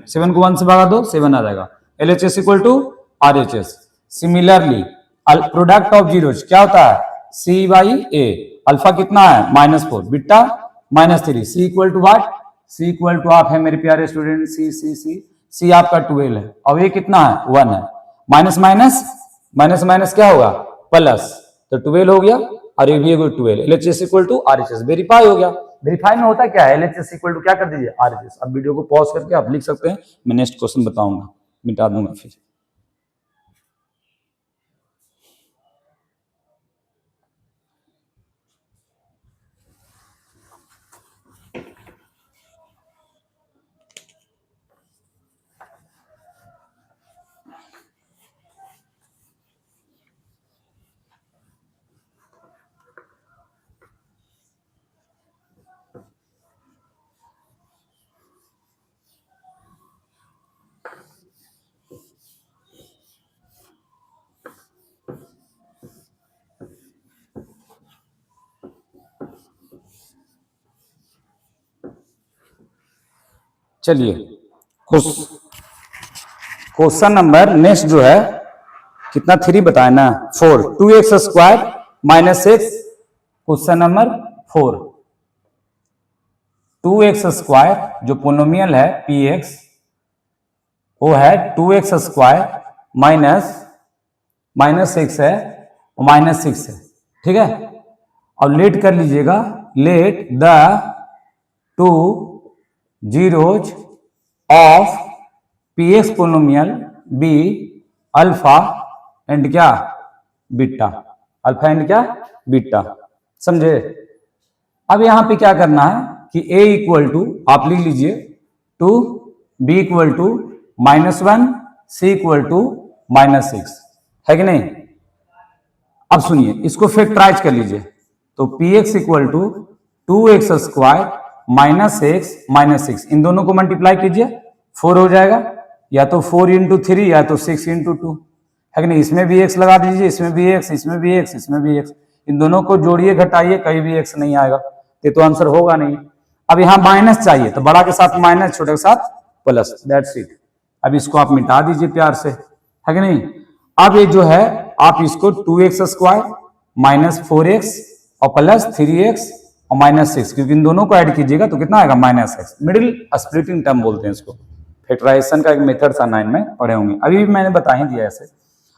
7 को 1 से भागा दो 7 आ जाएगा, LHS equal to RHS। Similarly product of zeros क्या होता है C/A, अल्फा कितना है -4, beta -3, C equal to what, C equal to आप है मेरे प्यारे स्टूडेंट C आपका 12 है, और ये कितना है 1 है, माइनस क्या होगा प्लस, तो 12 हो गया, और ये भी 12, LHS equal to RHS, verify हो गया। वेरीफाई में होता क्या है LHS इक्वल टू क्या कर दीजिए RHS। अब वीडियो को पॉज करके आप लिख सकते हैं, मैं नेक्स्ट क्वेश्चन बताऊंगा, मिटा दूंगा फिर। चलिए क्वेश्चन नंबर नेक्स्ट जो है कितना 3 बताया ना 4, 2x square -6, question number 4, 2x square जो पोलिनोमियल है px वो है 2x स्क्वायर -6 है और -6 है, ठीक है। और लेट कर लीजिएगा, let the 2 zeros of px polynomial be alpha and क्या बीटा, अल्फा एंड क्या बीटा, समझे। अब यहां पे क्या करना है कि a इक्वल टू आप लिख लीजिए 2, b equal to -1, c equal to -6, है कि नहीं। अब सुनिए इसको फैक्टराइज कर लीजिए, तो px equal to 2x square -6, इन दोनों को मल्टीप्लाई कीजिए 4 हो जाएगा, या तो 4 इंटू 3 या तो 6 इंटू 2, है कि नहीं। इसमें भी x लगा दीजिए, इसमें भी x, इसमें भी x, इसमें भी x, इन दोनों को जोड़िए घटाइए कहीं भी x नहीं आएगा, तो आंसर होगा नहीं। अब यहाँ माइनस चाहिए तो बड़ा के साथ माइनस, छोटे के साथ प्लस, दैट्स इट। अब इसको आप मिटा दीजिए प्यार से, है कि नहीं। अब ये जो है आप इसको 2x स्क्वायर -4x और प्लस 3x और -6, क्योंकि इन दोनों को ऐड कीजिएगा तो कितना आएगा -x, मिडिल स्प्लिटिंग टर्म बोलते हैं इसको, फैक्टराइजेशन का एक मेथड था 9 में पढ़े होंगे, अभी भी मैंने बता ही दिया ऐसे।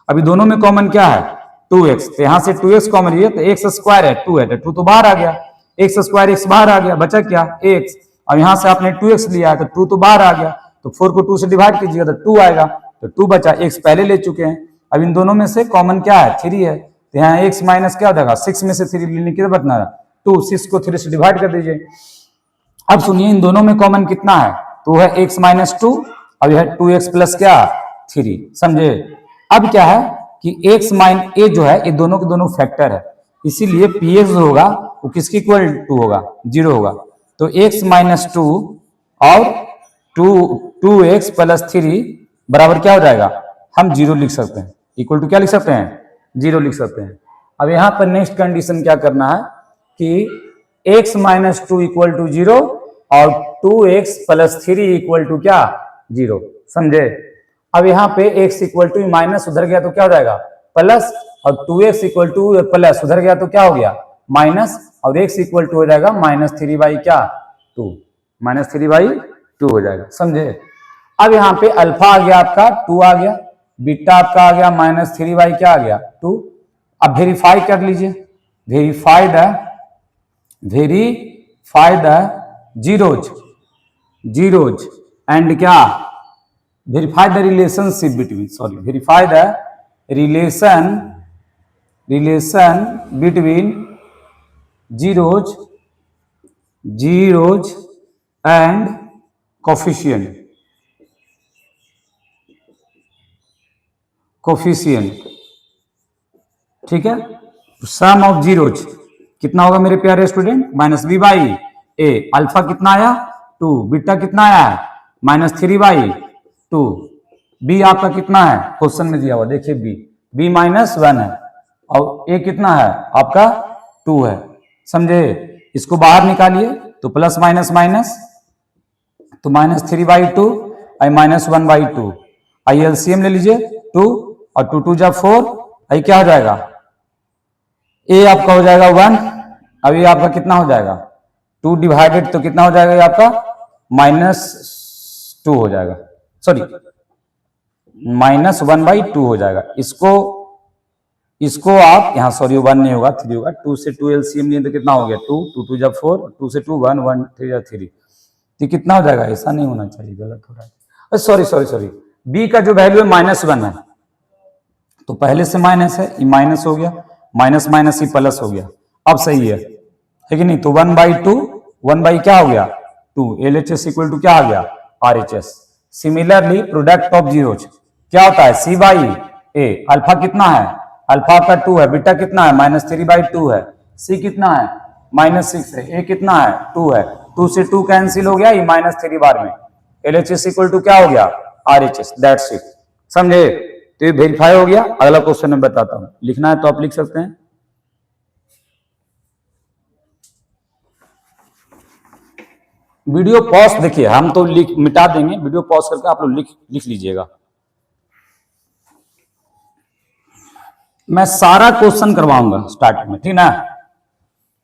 अभी दोनों में कॉमन क्या है 2x, तो यहां से 2x कॉमन लिया तो x स्क्वायर है 2 है, तो 2 तो बाहर आ गया, x स्क्वायर x बाहर आ गया, बचा क्या x, और यहां से आपने 2x लिया है तो 2 तो बाहर आ गया, तो 4 को 2 से डिवाइड कीजिएगा तो 2 आएगा, तो 2 बचा, x पहले ले चुके हैं। अब इन दोनों में से कॉमन क्या है 3 है, तो यहाँ x माइनस क्या हो जाएगा, 6 में से 3 लेने कितना बचना है 2, 6 को 3 से डिवाइड कर दीजिए। अब सुनिए इन दोनों में कॉमन कितना है, तो है x माइनस 2, अब यह 2x प्लस क्या 3, समझे। अब क्या है कि x माइन ए जो है ये दोनों के दोनों फैक्टर है, इसीलिए px जो होगा वो किसकी इक्वल टू होगा, 0 होगा। तो x माइनस 2 और 2x प्लस 3 बराबर क्या हो जाएगा, हम 0 लिख सकते हैं, इक्वल टू क्या लिख सकते हैं, 0 लिख सकते हैं। अब यहां पर नेक्स्ट कंडीशन क्या करना है कि x माइनस 2 इक्वल टू 0 और 2x प्लस 3 इक्वल टू क्या 0, समझे। अब यहाँ पे x इक्वल टू माइनस उधर गया तो क्या हो जाएगा प्लस, और 2x इक्वल टू प्लस उधर गया तो क्या हो गया माइनस, और x इक्वल टू हो जाएगा -3 बाई क्या 2, -3 बाई 2 हो जाएगा, समझे। अब यहाँ पे अल्फा आ गया आपका 2 आ गया, बीटा आपका आ गया -3 बाई क्या आ गया 2। अब वेरीफाई कर लीजिए, वेरीफाइड जीरोज एंड क्या, verify the relationship between, sorry verify the relation between zeros and coefficient, ठीक है। सम ऑफ जीरोज कितना होगा मेरे प्यारे student, -b by A, alpha कितना आया 2, बीटा कितना आया -3 बाई 2, बी आपका कितना है क्वेश्चन में दिया हुआ देखिए बी -1 है, और ए कितना है आपका 2 है, समझे। इसको बाहर निकालिए तो प्लस माइनस माइनस, तो -3 by 2 I -1 by 2, I LCM ले लीजिए 2 और 2 2 जा 4, आई क्या हो जाएगा ए आपका हो जाएगा 1, अब ये आपका कितना हो जाएगा 2 डिवाइडेड तो कितना हो जाएगा ये आपका -2 हो जाएगा, सॉरी -1 बाई 2 हो जाएगा। इसको आप यहाँ सॉरी 1 नहीं होगा 3 होगा, 2 से 2 एलसीएम लिए तो कितना हो गया 2 2 2 जा 4, 2 से 2 1 1 3 जा 3, तो कितना हो जाएगा, ऐसा नहीं होना चाहिए, गलत हो रहा है, सॉरी बी का जो वैल्यू है -1 है, तो पहले से माइनस है, ये माइनस हो गया, माइनस माइनस ही प्लस हो गया, अब सही है कि नहीं। तो 1 बाई 2 1 बाई क्या हो गया 2, LHS इक्वल टू क्या आ गया RHS। Similarly product of zeros क्या होता है C बाई ए, अल्फा कितना है अल्फा का 2 है, बीटा कितना है -3 बाई 2 है, C कितना है -6 है, A कितना है 2 है, 2 से 2 कैंसिल हो गया, ये -3 बार में, LHS इक्वल टू क्या हो गया RHS, दैट्स इट, समझे। तो ये वेरीफाई हो गया। अगला क्वेश्चन मैं बताता हूं, लिखना है तो आप लिख सकते हैं। वीडियो पॉज देखिए, हम तो मिटा देंगे, वीडियो पॉज करके आप लोग लिख लीजिएगा। मैं सारा क्वेश्चन करवाऊंगा स्टार्टिंग में, ठीक ना।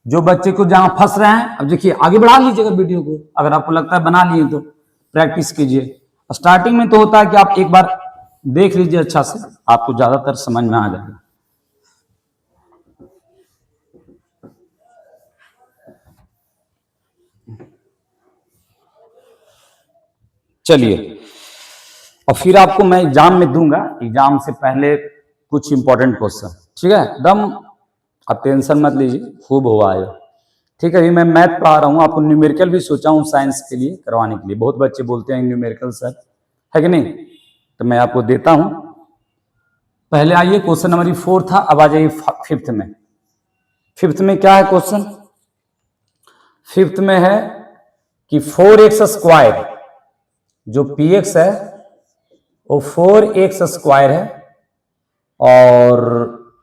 जो बच्चे को जहां फंस रहे हैं, अब देखिए आगे बढ़ा लीजिएगा वीडियो को, अगर आपको लगता है बना लिए तो प्रैक्टिस कीजिए। स्टार्टिंग में तो होता है कि आप एक बार देख लीजिए अच्छा से, आपको ज्यादातर समझ में आ जाएगा। चलिए, और फिर आपको मैं एग्जाम में दूंगा, एग्जाम से पहले कुछ इंपॉर्टेंट क्वेश्चन, ठीक है। एकदम आप टेंशन मत लीजिए, खूब हुआ है, ठीक है। अभी मैं मैथ पढ़ा रहा हूँ, आपको न्यूमेरिकल भी सोचा हूँ साइंस के लिए करवाने के लिए। बहुत बच्चे बोलते हैं न्यूमेरिकल सर, है कि नहीं, तो मैं आपको देता हूँ। पहले आइए क्वेश्चन नंबर 4 था, अब आ जाइए फिफ्थ में। फिफ्थ में क्या है क्वेश्चन, फिफ्थ में है कि 4x स्क्वायर, जो px है वो 4x स्क्वायर है और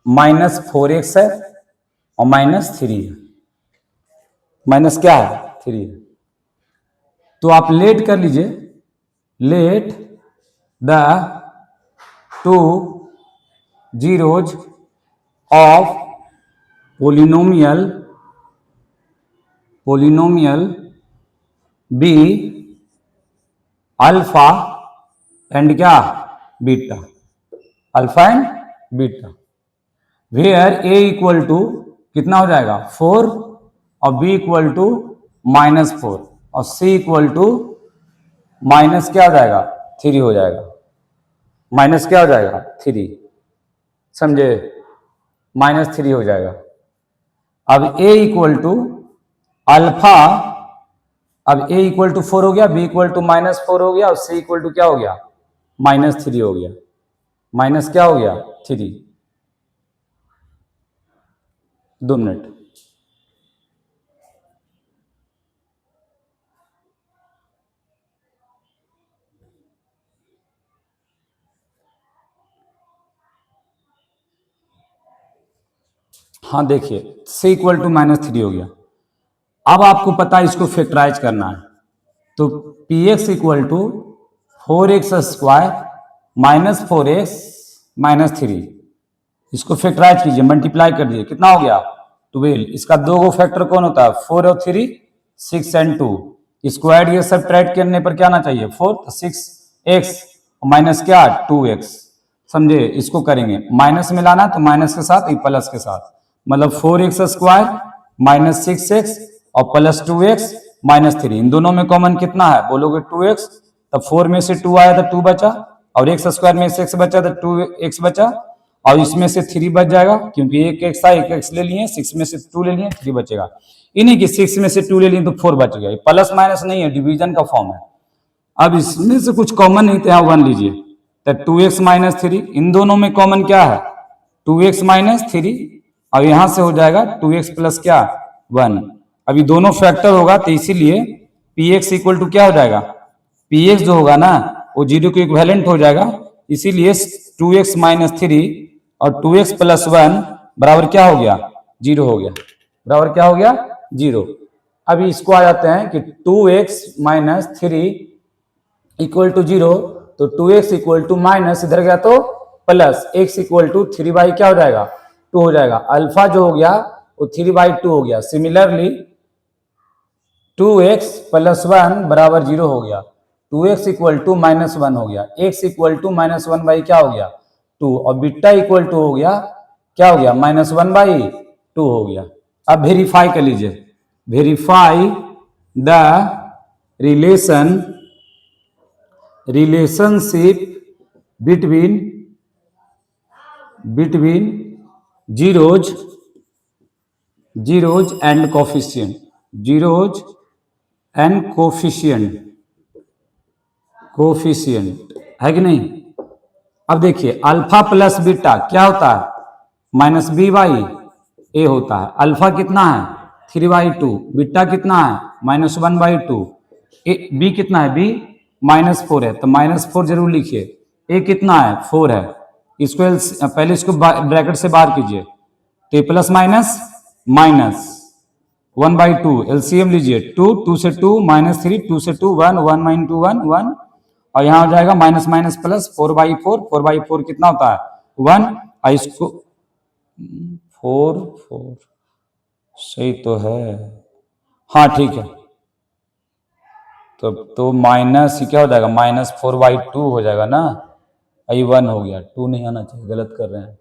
-4x है और -3 है, माइनस क्या है 3 है। तो आप लेट कर लीजिए, let the two zeros of polynomial be alpha and क्या beta, alpha and beta, where A equal to कितना हो जाएगा 4 और बी इक्वल टू -4 और सी इक्वल टू माइनस क्या हो जाएगा 3 हो जाएगा, माइनस क्या हो जाएगा 3, समझे। -3 हो जाएगा। अब a इक्वल टू अल्फा, अब a इक्वल टू 4 हो गया, b इक्वल टू -4 हो गया और c इक्वल टू क्या हो गया, -3 हो गया। माइनस क्या हो गया, 3। 2 मिनट। हाँ देखिए, c इक्वल टू -3 हो गया। अब आपको पता है इसको फैक्टराइज करना है, तो px equal to 4x square -4x-3, इसको फैक्टराइज कीजिए, मल्टीप्लाई कर दीजिए, कितना हो गया 12। इसका दो गो फैक्टर कौन होता है, 4 और 3, 6 और 2। स्क्वायर ये सब ट्राइड करने पर क्या आना चाहिए 4, तो 6x माइनस क्या 2x, समझे। इसको करेंगे माइनस में लाना, तो माइनस के साथ प्लस के साथ, मतलब 4x स्क्वायर -6x और प्लस 2x -3, इन दोनों में कॉमन कितना है, बोलोगे 2x, तब 4 में से 2 आया तो 2 बचा, और x स्क्वायर में से x बचा तो 2x बचा, और इसमें से 3 बच जाएगा, क्योंकि एक x था, एक x ले लिए, 6 में से 2 ले लिए, 3 बचेगा। इन्हीं की 6 में से 2 ले लिए तो 4 बच गया। प्लस माइनस नहीं है, डिवीजन का फॉर्म है। अब इसमें से कुछ कॉमन नहीं था, 1 लीजिए, तो 2x -3, इन दोनों में कॉमन क्या है 2x -3, और यहां से हो जाएगा 2x प्लस क्या 1। अभी दोनों फैक्टर होगा, तो इसीलिए px इक्वल टू क्या हो जाएगा, px जो होगा ना वो 0 के इक्विवेलेंट हो जाएगा, इसीलिए 2x -3 और 2x प्लस 1 बराबर क्या हो गया 0 हो गया, बराबर क्या हो गया 0। अभी इसको आ जाते हैं कि 2x -3 इक्वल टू 0, तो 2x इक्वल टू माइनस, इधर गया तो प्लस, x इक्वल टू 3 क्या हो जाएगा 2 हो जाएगा। अल्फा जो हो गया वो 3/2 हो गया। सिमिलरली 2x प्लस 1 बराबर 0 हो गया, 2x इक्वल टू -1 हो गया, x इक्वल टू -1 क्या हो गया 2, और बीटा इक्वल टू हो गया क्या हो गया -1/2 हो गया। अब वेरीफाई कर लीजिए, verify the relationship between zeros and coefficient, zeros and coefficient है कि नहीं। अब देखिए अल्फा प्लस बीटा क्या होता है -b/a होता है। अल्फा कितना है 3/2, बीटा कितना है -1/2, बी कितना है b -4 है, तो -4 जरूर लिखिए। a कितना है 4 है, इसको पहले इसको ब्रैकेट से बाहर कीजिए, तो प्लस माइनस माइनस 1/2, एलसीएम लीजिए 2, 2 से 2 -3, 2 से 2 1, 1 - 2 1 1, और यहां हो जाएगा माइनस माइनस प्लस 4/4, 4/4 कितना होता है 1, और इसको 4 4 सही तो है, हाँ ठीक है, तो माइनस क्या हो जाएगा -4/2 हो जाएगा ना, आई 1 हो गया, 2 नहीं आना चाहिए, गलत कर रहे हैं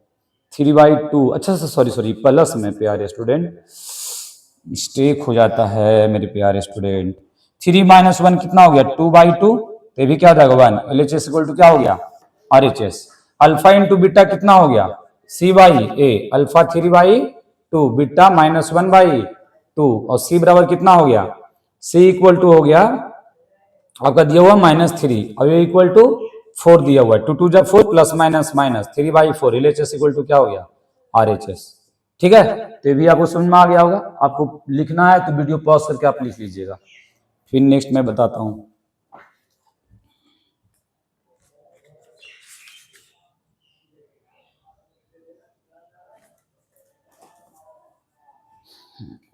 3/2। अच्छा सॉरी प्लस में प्यारे स्टूडेंट मिस्टेक हो जाता है मेरे प्यारे स्टूडेंट। 3 - 1 कितना हो गया 2/2, तो ये भी क्या हो जाएगा 1। LHS इक्वल टू क्या हो गया RHS। अल्फा इंटू बीटा कितना हो गया C/A, अल्फा 3/2, बीटा -1/2, और C बराबर कितना हो गया, C इक्वल टू हो गया आपका दिया हुआ -3, और ये इक्वल टू 4 दिया हुआ है, 2 2 4 plus minus minus 3/4, LHS equal to क्या हो गया RHS। ठीक है, तो ये भी आपको समझ में आ गया होगा। आपको लिखना है तो वीडियो पॉज करके आप लिख लीजिएगा, फिर नेक्स्ट मैं बताता हूं।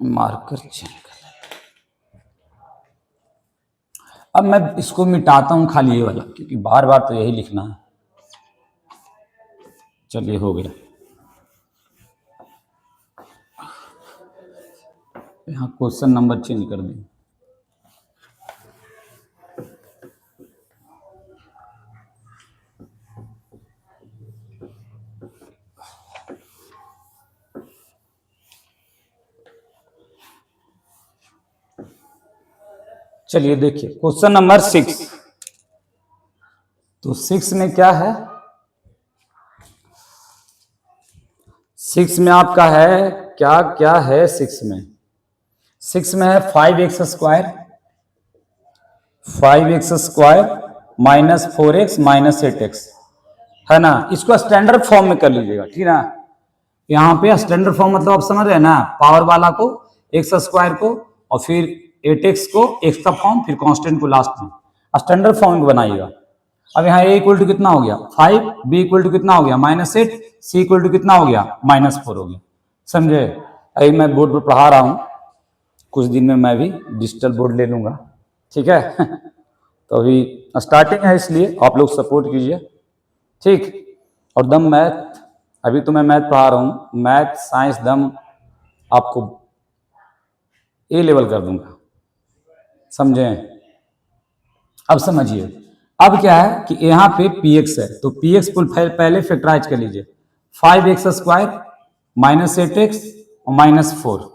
मार्कर चेंज कर, अब मैं इसको मिटाता हूं खाली ये वाला, क्योंकि बार बार तो यही लिखना है। चलिए हो गया, यहाँ क्वेश्चन नंबर चेंज कर दें। चलिए देखिए क्वेश्चन नंबर 6, तो 6 में क्या है, 6 में आपका है क्या क्या है 6 में? 6 में है 5x² 5x² minus 4x minus 8x, है ना। इसको स्टैंडर्ड फॉर्म में कर लीजिएगा, ठीक है ना। यहाँ पे स्टैंडर्ड फॉर्म मतलब आप समझ रहे हैं ना, पावर वाला को x² को और फिर 8x को x का फॉर्म, फिर कांस्टेंट को लास्ट में स्टैंडर्ड फॉर्म में बनाइएगा। अब यहाँ a इक्वल टू कितना हो गया 5, b इक्वल टू कितना हो गया -8, c इक्वल टू कितना हो गया -4 हो गया। समझे? अभी मैं बोर्ड पर पढ़ा रहा हूँ, कुछ दिन में मैं भी डिजिटल बोर्ड ले लूंगा, ठीक है। तो अभी स्टार्टिंग है इसलिए आप लोग सपोर्ट कीजिए, ठीक। और दम मैथ, अभी तो मैं मैथ पढ़ा रहा हूँ, मैथ साइंस दम आपको ए लेवल कर दूंगा, समझे? अब समझिए, अब क्या है कि यहाँ पे px है, तो px को पहले फैक्टराइज कर लीजिए, 5x² माइनस 8x और -4।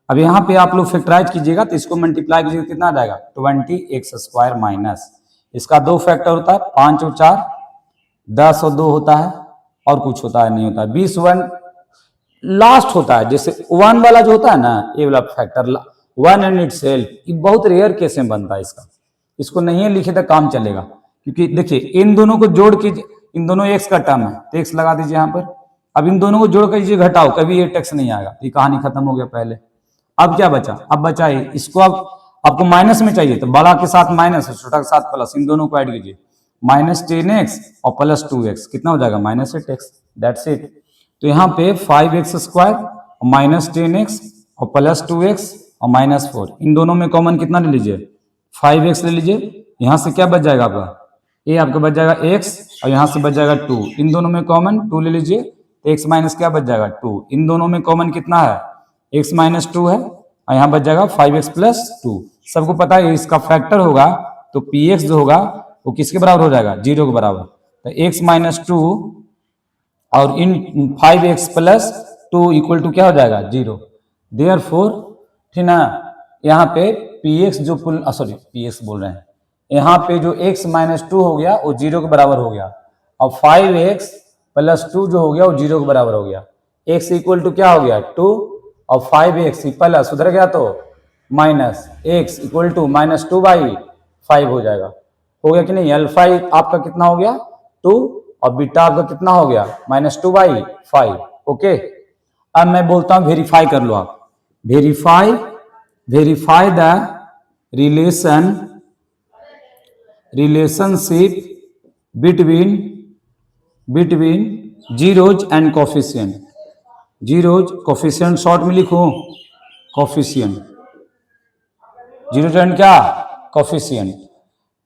अब यहाँ पे आप लोग फैक्टराइज कीजिएगा तो इसको मल्टीप्लाई कीजिएगा, कितना आ जाएगा 20x² माइनस, इसका 2 फैक्टर होता है, 5 और 4 10 और 2 होता है, और कुछ होता है नहीं होता है, 20 1 लास्ट होता है। जैसे 1 वाला जो होता है ना, ये वाला फैक्टर 1 इन इटसेल्फ, ये बहुत रेयर केस में बनता है इसका, इसको नहीं लिखे तो काम चलेगा। क्योंकि देखिए इन दोनों को जोड़ के, इन दोनों x का टर्म है तो x लगा दीजिए यहाँ पर, अब इन दोनों को जोड़ कर घटाओ, कभी 8x नहीं आएगा, ये कहानी खत्म हो गया पहले। अब क्या बचा, अब बचा है इसको, अब आपको माइनस में चाहिए तो बड़ा के साथ माइनस, छोटा के साथ प्लस, इन दोनों को ऐड कीजिए, -10x और +2x कितना हो जाएगा -8x, दैट्स इट। तो यहाँ पे 5x² -10x और +2x और -4, इन दोनों में कॉमन कितना ले लीजिए 5x ले लीजिए, यहाँ से क्या बच जाएगा आपका, ये आपका बच जाएगा x और यहाँ से बच जाएगा 2, इन दोनों में कॉमन 2 ले लीजिए, तो x माइनस क्या बच जाएगा 2, इन दोनों में कॉमन कितना है x - 2 है, और यहाँ बच जाएगा 5x + 2। सबको पता है इसका फैक्टर होगा तो px जो होगा वो किसके बराबर हो जाएगा 0 के बराबर, तो x - 2 और इन 5x + 2 इक्वल टू क्या हो जाएगा 0। देयरफॉर, ठीक ना, यहाँ पे px जो सॉरी px बोल रहे हैं, यहाँ पे जो x - 2 हो गया वो 0 के बराबर हो गया, और 5x + 2 जो हो गया वो 0 के बराबर हो गया, x इक्वल टू क्या हो गया 2 और 5x प्लस उधर गया तो माइनस, x इक्वल टू -2/5 हो जाएगा, हो गया कि नहीं। अल्फा आपका कितना हो गया 2 और बीटा आपका कितना हो गया -2/5। ओके, अब मैं बोलता हूं वेरीफाई कर लो आप, verify the relationship between zeros and coefficient. Zeros coefficient short में लिखो कोफिशिएंट, जीरोज एंड क्या कोफिशिएंट।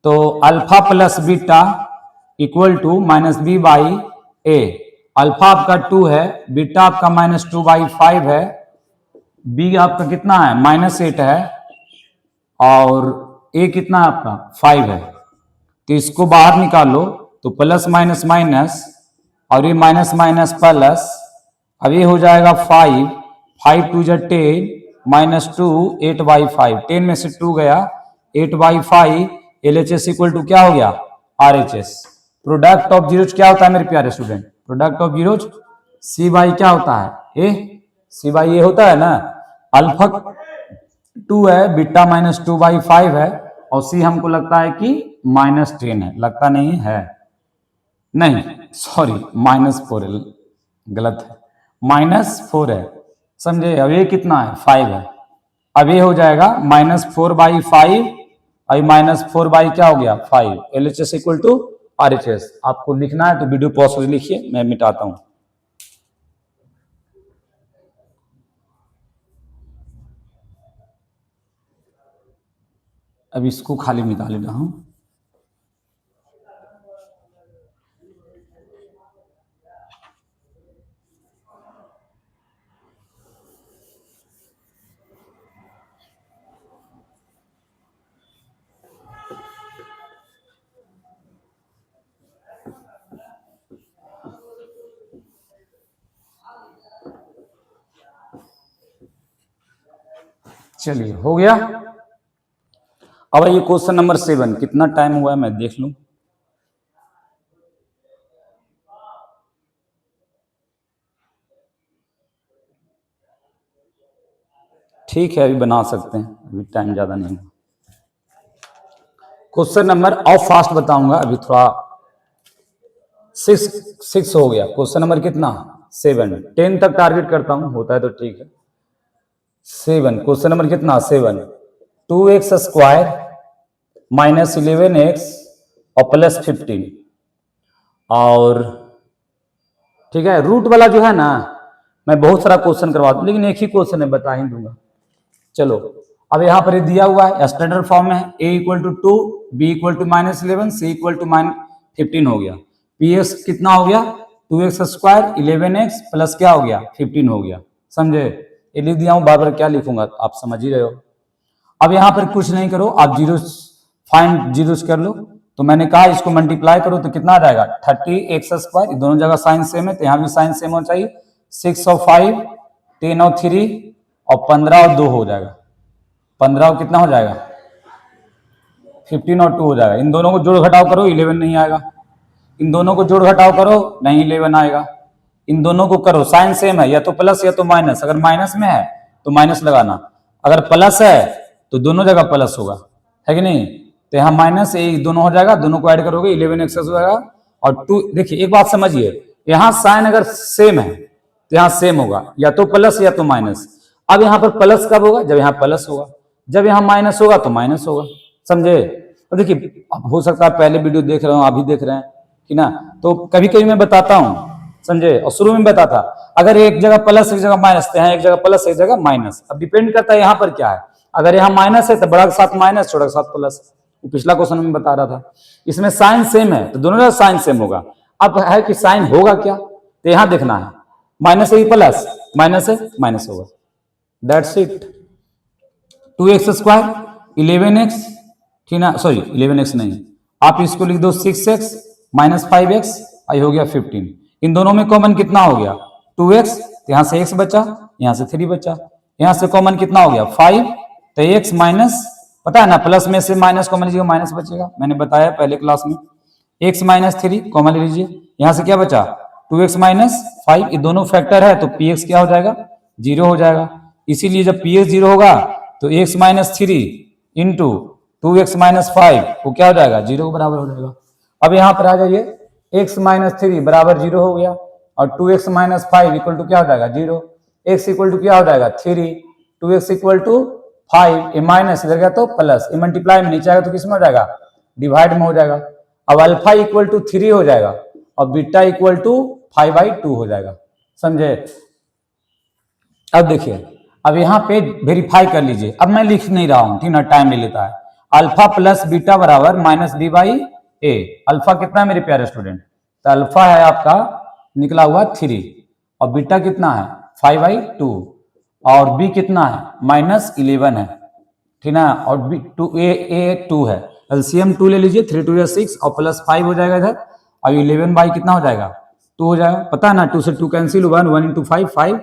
तो alpha plus beta equal to -b/a, alpha आपका 2 है, बीटा आपका -2/5 है, b आपका कितना है -8 है, और a कितना है आपका 5 है। तो इसको बाहर निकालो तो प्लस माइनस माइनस और ये माइनस माइनस प्लस, अब ये हो जाएगा 5, 5 2 जा 10 -2 8/5, 10 में से 2 गया 8/5, LHS इक्वल टू क्या हो गया RHS। प्रोडक्ट ऑफ जीरोज क्या होता है मेरे प्यारे student, product of zeros C/, क्या होता है C/A होता है ना। अल्फा 2 है, बीटा -2/5 है, और C हमको लगता है कि -10 है, लगता नहीं है, नहीं सॉरी -4 है, गलत है, -4 है, समझे। अब ये कितना है 5 है, अब ये हो जाएगा -4/5 और -4 क्या हो गया 5, LHS इक्वल टू RHS। आपको लिखना है तो वीडियो पॉज कर लिखिए, मैं मिटाता हूं। अब इसको खाली मिटा ले रहा हूं। चलिए हो गया। अब ये क्वेश्चन नंबर 7, कितना टाइम हुआ है मैं देख लूं। ठीक है, अभी बना सकते हैं, अभी टाइम ज़्यादा नहीं हुआ। क्वेश्चन नंबर और फास्ट बताऊंगा, अभी थोड़ा 6 हो गया। क्वेश्चन नंबर कितना 7, 10 तक टारगेट करता हूं, होता है तो ठीक है। 7, क्वेश्चन नंबर कितना 7, 2x² माइनस 11x और प्लस 15, और ठीक है। रूट वाला जो है ना, मैं बहुत सारा क्वेश्चन करवा दूं, लेकिन एक ही क्वेश्चन है, बता ही दूंगा। चलो, अब यहां पर दिया हुआ है स्टैंडर्ड फॉर्म में, a = 2, b = -11, c = -15 हो गया। px कितना हो गया 2x² 11x प्लस क्या हो गया 15 हो गया, समझे। ये लिख दिया हूं, बार बार क्या लिखूंगा आप समझ ही रहे हो। अब यहां पर कुछ नहीं करो, आप जीरो फाइंड जीरोस कर लो। तो मैंने कहा इसको मल्टीप्लाई करो तो कितना आ जाएगा 30x², दोनों जगह साइन सेम है तो यहां भी साइन सेम होना चाहिए। 6 और 5, 10 और 3 और 15 और 2 हो जाएगा। 15 और कितना हो जाएगा 15 और 2 हो जाएगा। इन दोनों को जोड़ घटाव करो 11 नहीं आएगा। इन दोनों को जोड़ घटाव करो नहीं 11 आएगा। इन दोनों को करो, साइन सेम है, या तो प्लस या तो माइनस। अगर माइनस में है तो माइनस लगाना, अगर प्लस है तो दोनों जगह प्लस होगा, है कि नहीं। तो यहाँ माइनस ए दोनों हो जाएगा, दोनों को ऐड करोगे 11x हो जाएगा। और 2, देखिए एक बात समझिए, यहाँ साइन अगर सेम है तो यहाँ सेम होगा, या तो प्लस या तो माइनस। अब यहाँ पर प्लस कब होगा जब यहाँ प्लस होगा, जब यहाँ माइनस होगा तो माइनस होगा, समझे। अब देखिए, अब हो सकता है पहले वीडियो देख रहे हो अभी देख रहे हैं कि ना, तो कभी कभी मैं बताता हूँ, समझे। और शुरू में बताता अगर एक जगह प्लस एक जगह माइनस, तो यहाँ एक जगह प्लस एक जगह माइनस। अब डिपेंड करता है यहाँ पर क्या है, अगर यहाँ माइनस है तो बड़ा के साथ माइनस, छोटा के साथ प्लस। पिछला क्वेश्चन में बता रहा था, इसमें साइन सेम है तो दोनों जगह साइन सेम होगा। अब है कि साइन होगा क्या, तो यहां देखना है, माइनस है प्लस, माइनस है माइनस होगा, दैट्स इट। 2x² 11x, ठीक ना, सॉरी 11x नहीं, आप इसको लिख दो 6x माइनस 5x, आई हो गया 15। इन दोनों में कॉमन कितना हो गया 2x, तो यहां से x बचा, यहां से 3 बचा। यहां से कॉमन कितना हो गया 5, तो x माइनस, पता है ना, प्लस में से माइनस कॉमन लीजिएगा माइनस बचेगा, मैंने बताया पहले क्लास में। x माइनस 3 कॉमन लीजिए, यहां से क्या बचा 2x माइनस 5, ये दोनों फैक्टर है तो px क्या हो जाएगा 0 हो जाएगा। इसीलिए जब px 0 होगा तो x minus 3 into 2x minus 5 वो क्या हो जाएगा 0 के बराबर हो जाएगा। अब यहाँ पर आ जाइए, x माइनस 3 बराबर 0 हो गया, और 2x माइनस 5 इक्वल टू क्या हो जाएगा 0, x इक्वल टू क्या हो जाएगा 3, 2x इक्वल टू 5, ये माइनस इधर गया तो प्लस, ये मल्टीप्लाई में नीचे आएगा तो किस में हो जाएगा डिवाइड में हो जाएगा। अब अल्फा इक्वल टू 3 हो जाएगा और बीटा इक्वल टू 5/2 हो जाएगा, समझे। अब देखिए, अब यहाँ पे वेरीफाई कर लीजिए, अब मैं लिख नहीं रहा हूं, ठीक ना, टाइम ले लेता है। अल्फा प्लस बीटा बराबर माइनस b/a। अल्फा कितना है मेरे प्यारे स्टूडेंट, तो अल्फा है आपका निकला हुआ 3, और बीटा कितना है 5/2, और b कितना है -11 है, ठीक ना, और b 2 है, एलसीएम 2 ले लीजिए, 3 2 6 और प्लस 5 हो जाएगा इधर, और 11 बाई कितना हो जाएगा 2 हो जाएगा, पता है ना, 2 से 2 कैंसिल, 1 1 इंटू 5 5,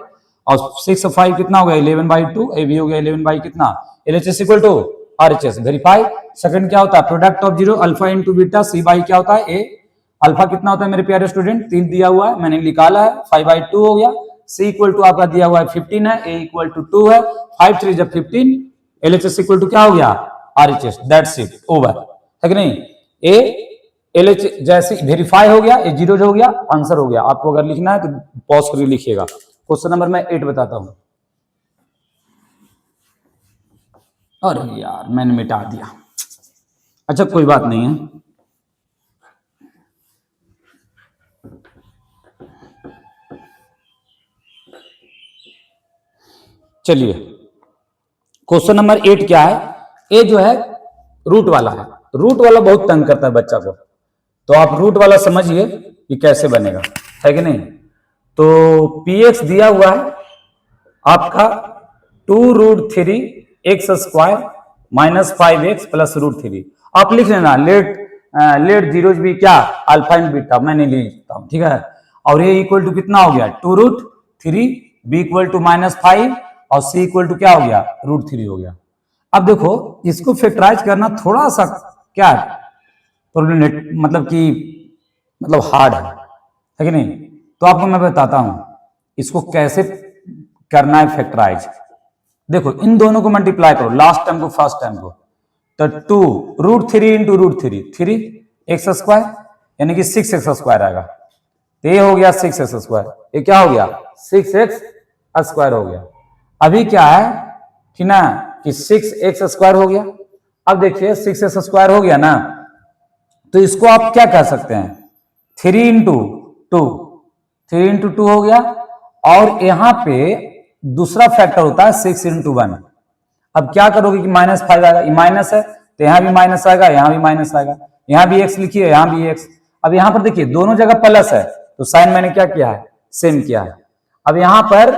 और 6 और 5 कितना हो गया 11/2, ए भी हो गया 11 बाई कितना, LHS equal to RHS. Verify. Second क्या होता है product of zero, alpha into beta, C by क्या होता है ए। अल्फा कितना होता है मेरे प्यारे स्टूडेंट 3 दिया हुआ है, मैंने निकाला है 5/2 हो गया। सी इक्वल टू आपका दिया हुआ है 15 है, ए इक्वल टू 2 है, 5 3 जब 15, एलएचएस इक्वल टू क्या हो गया आरएचएस, दैट्स इट, ओवर, है कि नहीं। ए एलएच जैसे वेरीफाई हो गया, ए 0 हो गया, आंसर हो गया। आपको अगर लिखना है तो पॉज करके लिखिएगा। क्वेश्चन नंबर मैं 8 बताता हूं। अरे यार मैंने मिटा दिया, अच्छा कोई बात नहीं है। चलिए, क्वेश्चन नंबर 8 क्या है, ए जो है रूट वाला है, रूट वाला बहुत तंग करता है बच्चा को, तो आप रूट वाला समझिए कि कैसे बनेगा, है कि नहीं। तो px दिया हुआ है आपका 2√3x² माइनस 5x प्लस √3। आप लिख लेना लेट जीरोज भी क्या अल्फा इन बीटा, मैं नहीं लिखता हूं, ठीक है। और ये इक्वल टू कितना हो गया 2√3, b इक्वल टू -5 और c इक्वल टू क्या हो गया √3 हो गया। अब देखो इसको फैक्टराइज करना थोड़ा सा क्या है मतलब कि हार्ड है कि नहीं। तो आपको मैं बताता हूं इसको कैसे करना है फैक्टराइज। देखो इन दोनों को मल्टीप्लाई करो, लास्ट टर्म को फर्स्ट टर्म को, तो 2√3 इंटू √3 3x², यानी कि 6x² आएगा। तो ये हो गया 6x², ये क्या हो गया 6x² हो गया। अभी क्या है कि ना कि 6x² हो गया। अब देखिए 6x² हो गया ना, तो इसको आप क्या कह सकते हैं 3 इंटू टू हो गया। और यहां पे दूसरा फैक्टर होता है 6 इंटू 1। अब क्या करोगे कि -5 आएगा, ये माइनस है तो यहां भी माइनस आएगा, यहां भी माइनस आएगा, यहां भी x लिखिए, यहां भी x। अब यहां पर देखिए दोनों जगह प्लस है, तो साइन मैंने क्या किया है सेम किया है। अब यहां पर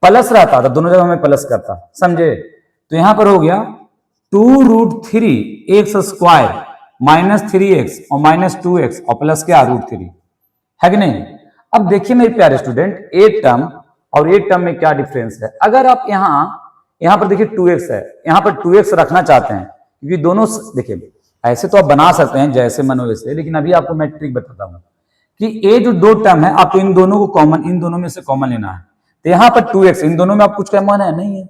प्लस रहता तो दोनों जगह में प्लस करता, समझे। तो यहां पर हो गया 2√3x² -3x और -2x और प्लस क्या √3 है कि नहीं। अब देखिए मेरे प्यारे स्टूडेंट, एक टर्म और एक टर्म में क्या डिफरेंस है। अगर आप यहां पर देखिए 2x है, यहां पर 2x रखना चाहते हैं, क्योंकि दोनों देखिए ऐसे तो आप बना सकते हैं जैसे मन वैसे, लेकिन अभी आपको मैं ट्रिक बताता हूं कि ये जो दो टर्म है आपको इन दोनों को कॉमन, इन दोनों में से कॉमन लेना है। तो यहां पर 2x, इन दोनों में आप कुछ कॉमन है नहीं है,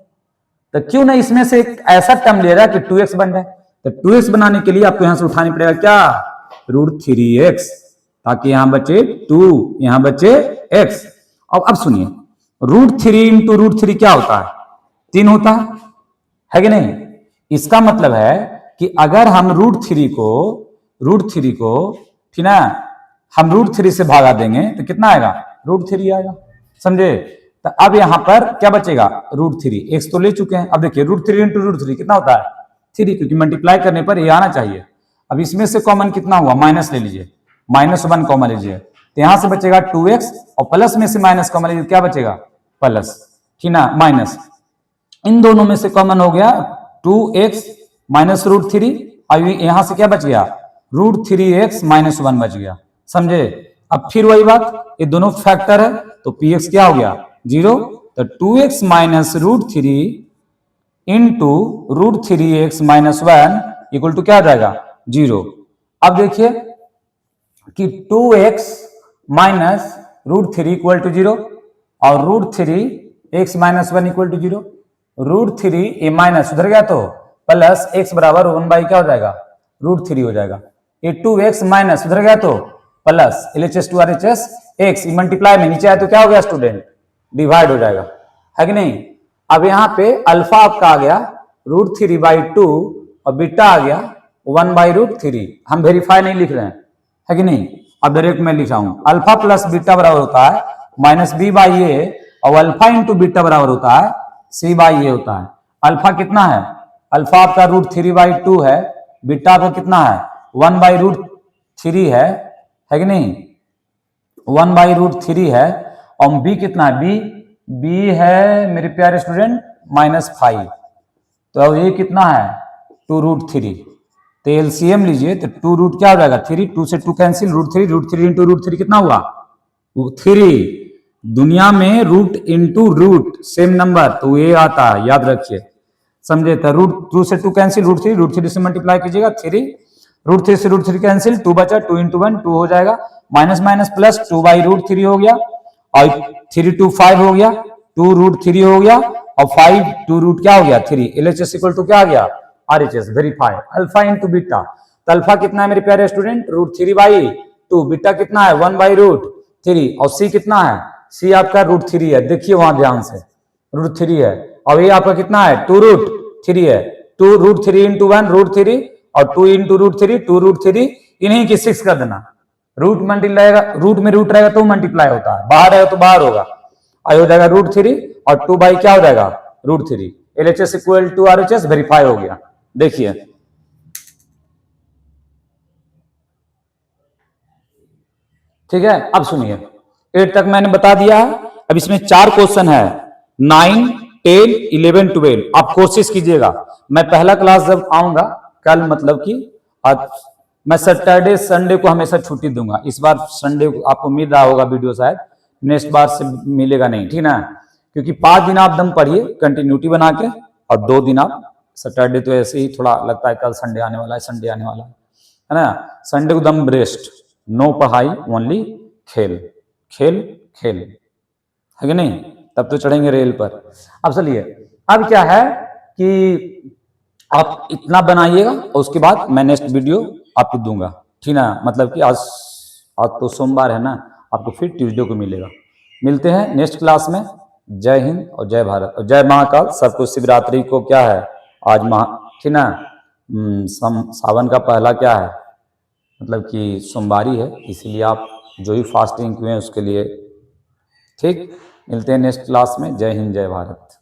तो क्यों ना इसमें से एक ऐसा टर्म ले रहा है कि 2x बन जाए। तो 2x बनाने के लिए आपको यहां से उठानी पड़ेगा क्या √3x, ताकि यहां बचे 2, यहां बचे x। अब सुनिए √3 इंटू √3 क्या होता है 3 होता है कि नहीं। इसका मतलब है कि अगर हम √3 को ठीक ना, हम √3 से भागा देंगे तो कितना आएगा √3 आएगा, समझे। तो अब यहां पर क्या बचेगा √3, x तो ले चुके हैं। अब देखिए √3 इंटू √3 कितना होता है 3, क्योंकि मल्टीप्लाई करने पर ये आना चाहिए। अब इसमें से कॉमन कितना हुआ माइनस ले लीजिए, -1 कॉमन लीजिए, तो यहां से बचेगा 2x और प्लस में से माइनस कॉमन लीजिए, क्या बचेगा प्लस, ठीक ना माइनस। इन दोनों में से कॉमन हो गया 2x -√3, अब यहां से क्या बच गया √3x -1 बच गया, समझे। अब फिर वही बात, ये दोनों फैक्टर है तो px क्या हो गया 0, तो 2x -√3 into √3x -1 equal to क्या हो जाएगा 0। अब देखिए कि 2x -√3 इक्वल टू 0 और √3x -1 इक्वल टू 0। √3 ये माइनस उधर गया तो प्लस x बराबर 1 क्या हो जाएगा √3 हो जाएगा। ये 2x माइनस उधर गया तो plus LHS 2 RHS x, multiply में नीचे आया तो क्या हो गया स्टूडेंट डिवाइड हो जाएगा, है कि नहीं। अब यहाँ पे अल्फा आपका आ गया √3/2 और बीटा आ गया 1/√3। हम वेरीफाई नहीं लिख रहे हैं, है कि नहीं। अब डायरेक्ट मैं लिखा हूं अल्फा प्लस बीटा बराबर होता है -b/a और अल्फा इंटू बीटा बराबर होता है c/a होता है। अल्फा कितना है, अल्फा आपका √3/2 है, बीटा आपका कितना है 1/√3 है कि नहीं 1/√3 है। और b कितना है b है मेरे प्यारे स्टूडेंट -5, तो अब ये कितना है 2√3, तो एलसीएम लीजिए तो 2 रूट क्या हो जाएगा 3, 2 से 2 कैंसिल √3 इंटू √3 कितना हुआ 3। दुनिया में root into root same number तो ये आता है, याद रखिए, समझे। तो √2 से 2 कैंसिल √3 से मल्टीप्लाई कीजिएगा 3, √3 से √3 कैंसिल 2 बचा, 2 इंटू 1 2 हो जाएगा, माइनस माइनस प्लस 2/√3 हो गया और 3 2 5 हो गया, 2√3 हो गया और 5 2 रूट क्या हो गया 3। LHS इक्वल टू क्या आ गया RHS, verify alpha into beta. तो अल्फा कितना है मेरे प्यारे स्टूडेंट √3/2, बीटा कितना है 1/√3 और सी कितना है सी आपका √3 है, देखिए वहां ध्यान से √3 है और ये आपका कितना है 2√3 है, 2√3 इंटू 1 √3 और 2 इंटू √3 2√3, इन्हीं की 6 कर देना। रूट मल्टीप्लाई रूट में रूट रहेगा तो मल्टीप्लाई होता है, बाहर रहेगा तो बाहर होगा, आई हो जाएगा √3 और 2 बाई क्या हो जाएगा √3। LHS equal to RHS verify हो गया। देखिए ठीक है, अब सुनिए 8 तक मैंने बता दिया है। अब इसमें 4 क्वेश्चन है 9 10 11 12, आप कोशिश कीजिएगा। मैं पहला क्लास जब आऊंगा कल, मतलब कि आज मैं सैटरडे संडे को हमेशा छुट्टी दूंगा। इस बार संडे को आपको मिल रहा होगा वीडियो, शायद नेक्स्ट बार से मिलेगा नहीं, ठीक ना, क्योंकि 5 दिन आप दम पढ़िए कंटिन्यूटी बना के और 2 दिन आप सैटरडे तो ऐसे ही थोड़ा लगता है कल संडे आने वाला है, संडे आने वाला है ना। संडे को दम रेस्ट, नो पढ़ाई, ओनली खेल खेल खेल, है कि नहीं, तब तो चढ़ेंगे रेल पर। अब चलिए अब क्या है कि आप इतना बनाइएगा और उसके बाद मैं नेक्स्ट वीडियो आपको दूंगा, ठीक ना। मतलब कि आज तो सोमवार है ना, आपको फिर ट्यूसडे को मिलेगा। मिलते हैं नेक्स्ट क्लास में। जय हिंद और जय भारत और जय महाकाल। सबको शिवरात्रि को क्या है आज ठीक ना, सावन का पहला क्या है, मतलब कि सोमवारी है, इसीलिए आप जो भी फास्टिंग हुए हैं उसके लिए। ठीक, मिलते हैं नेक्स्ट क्लास में। जय हिंद जय भारत।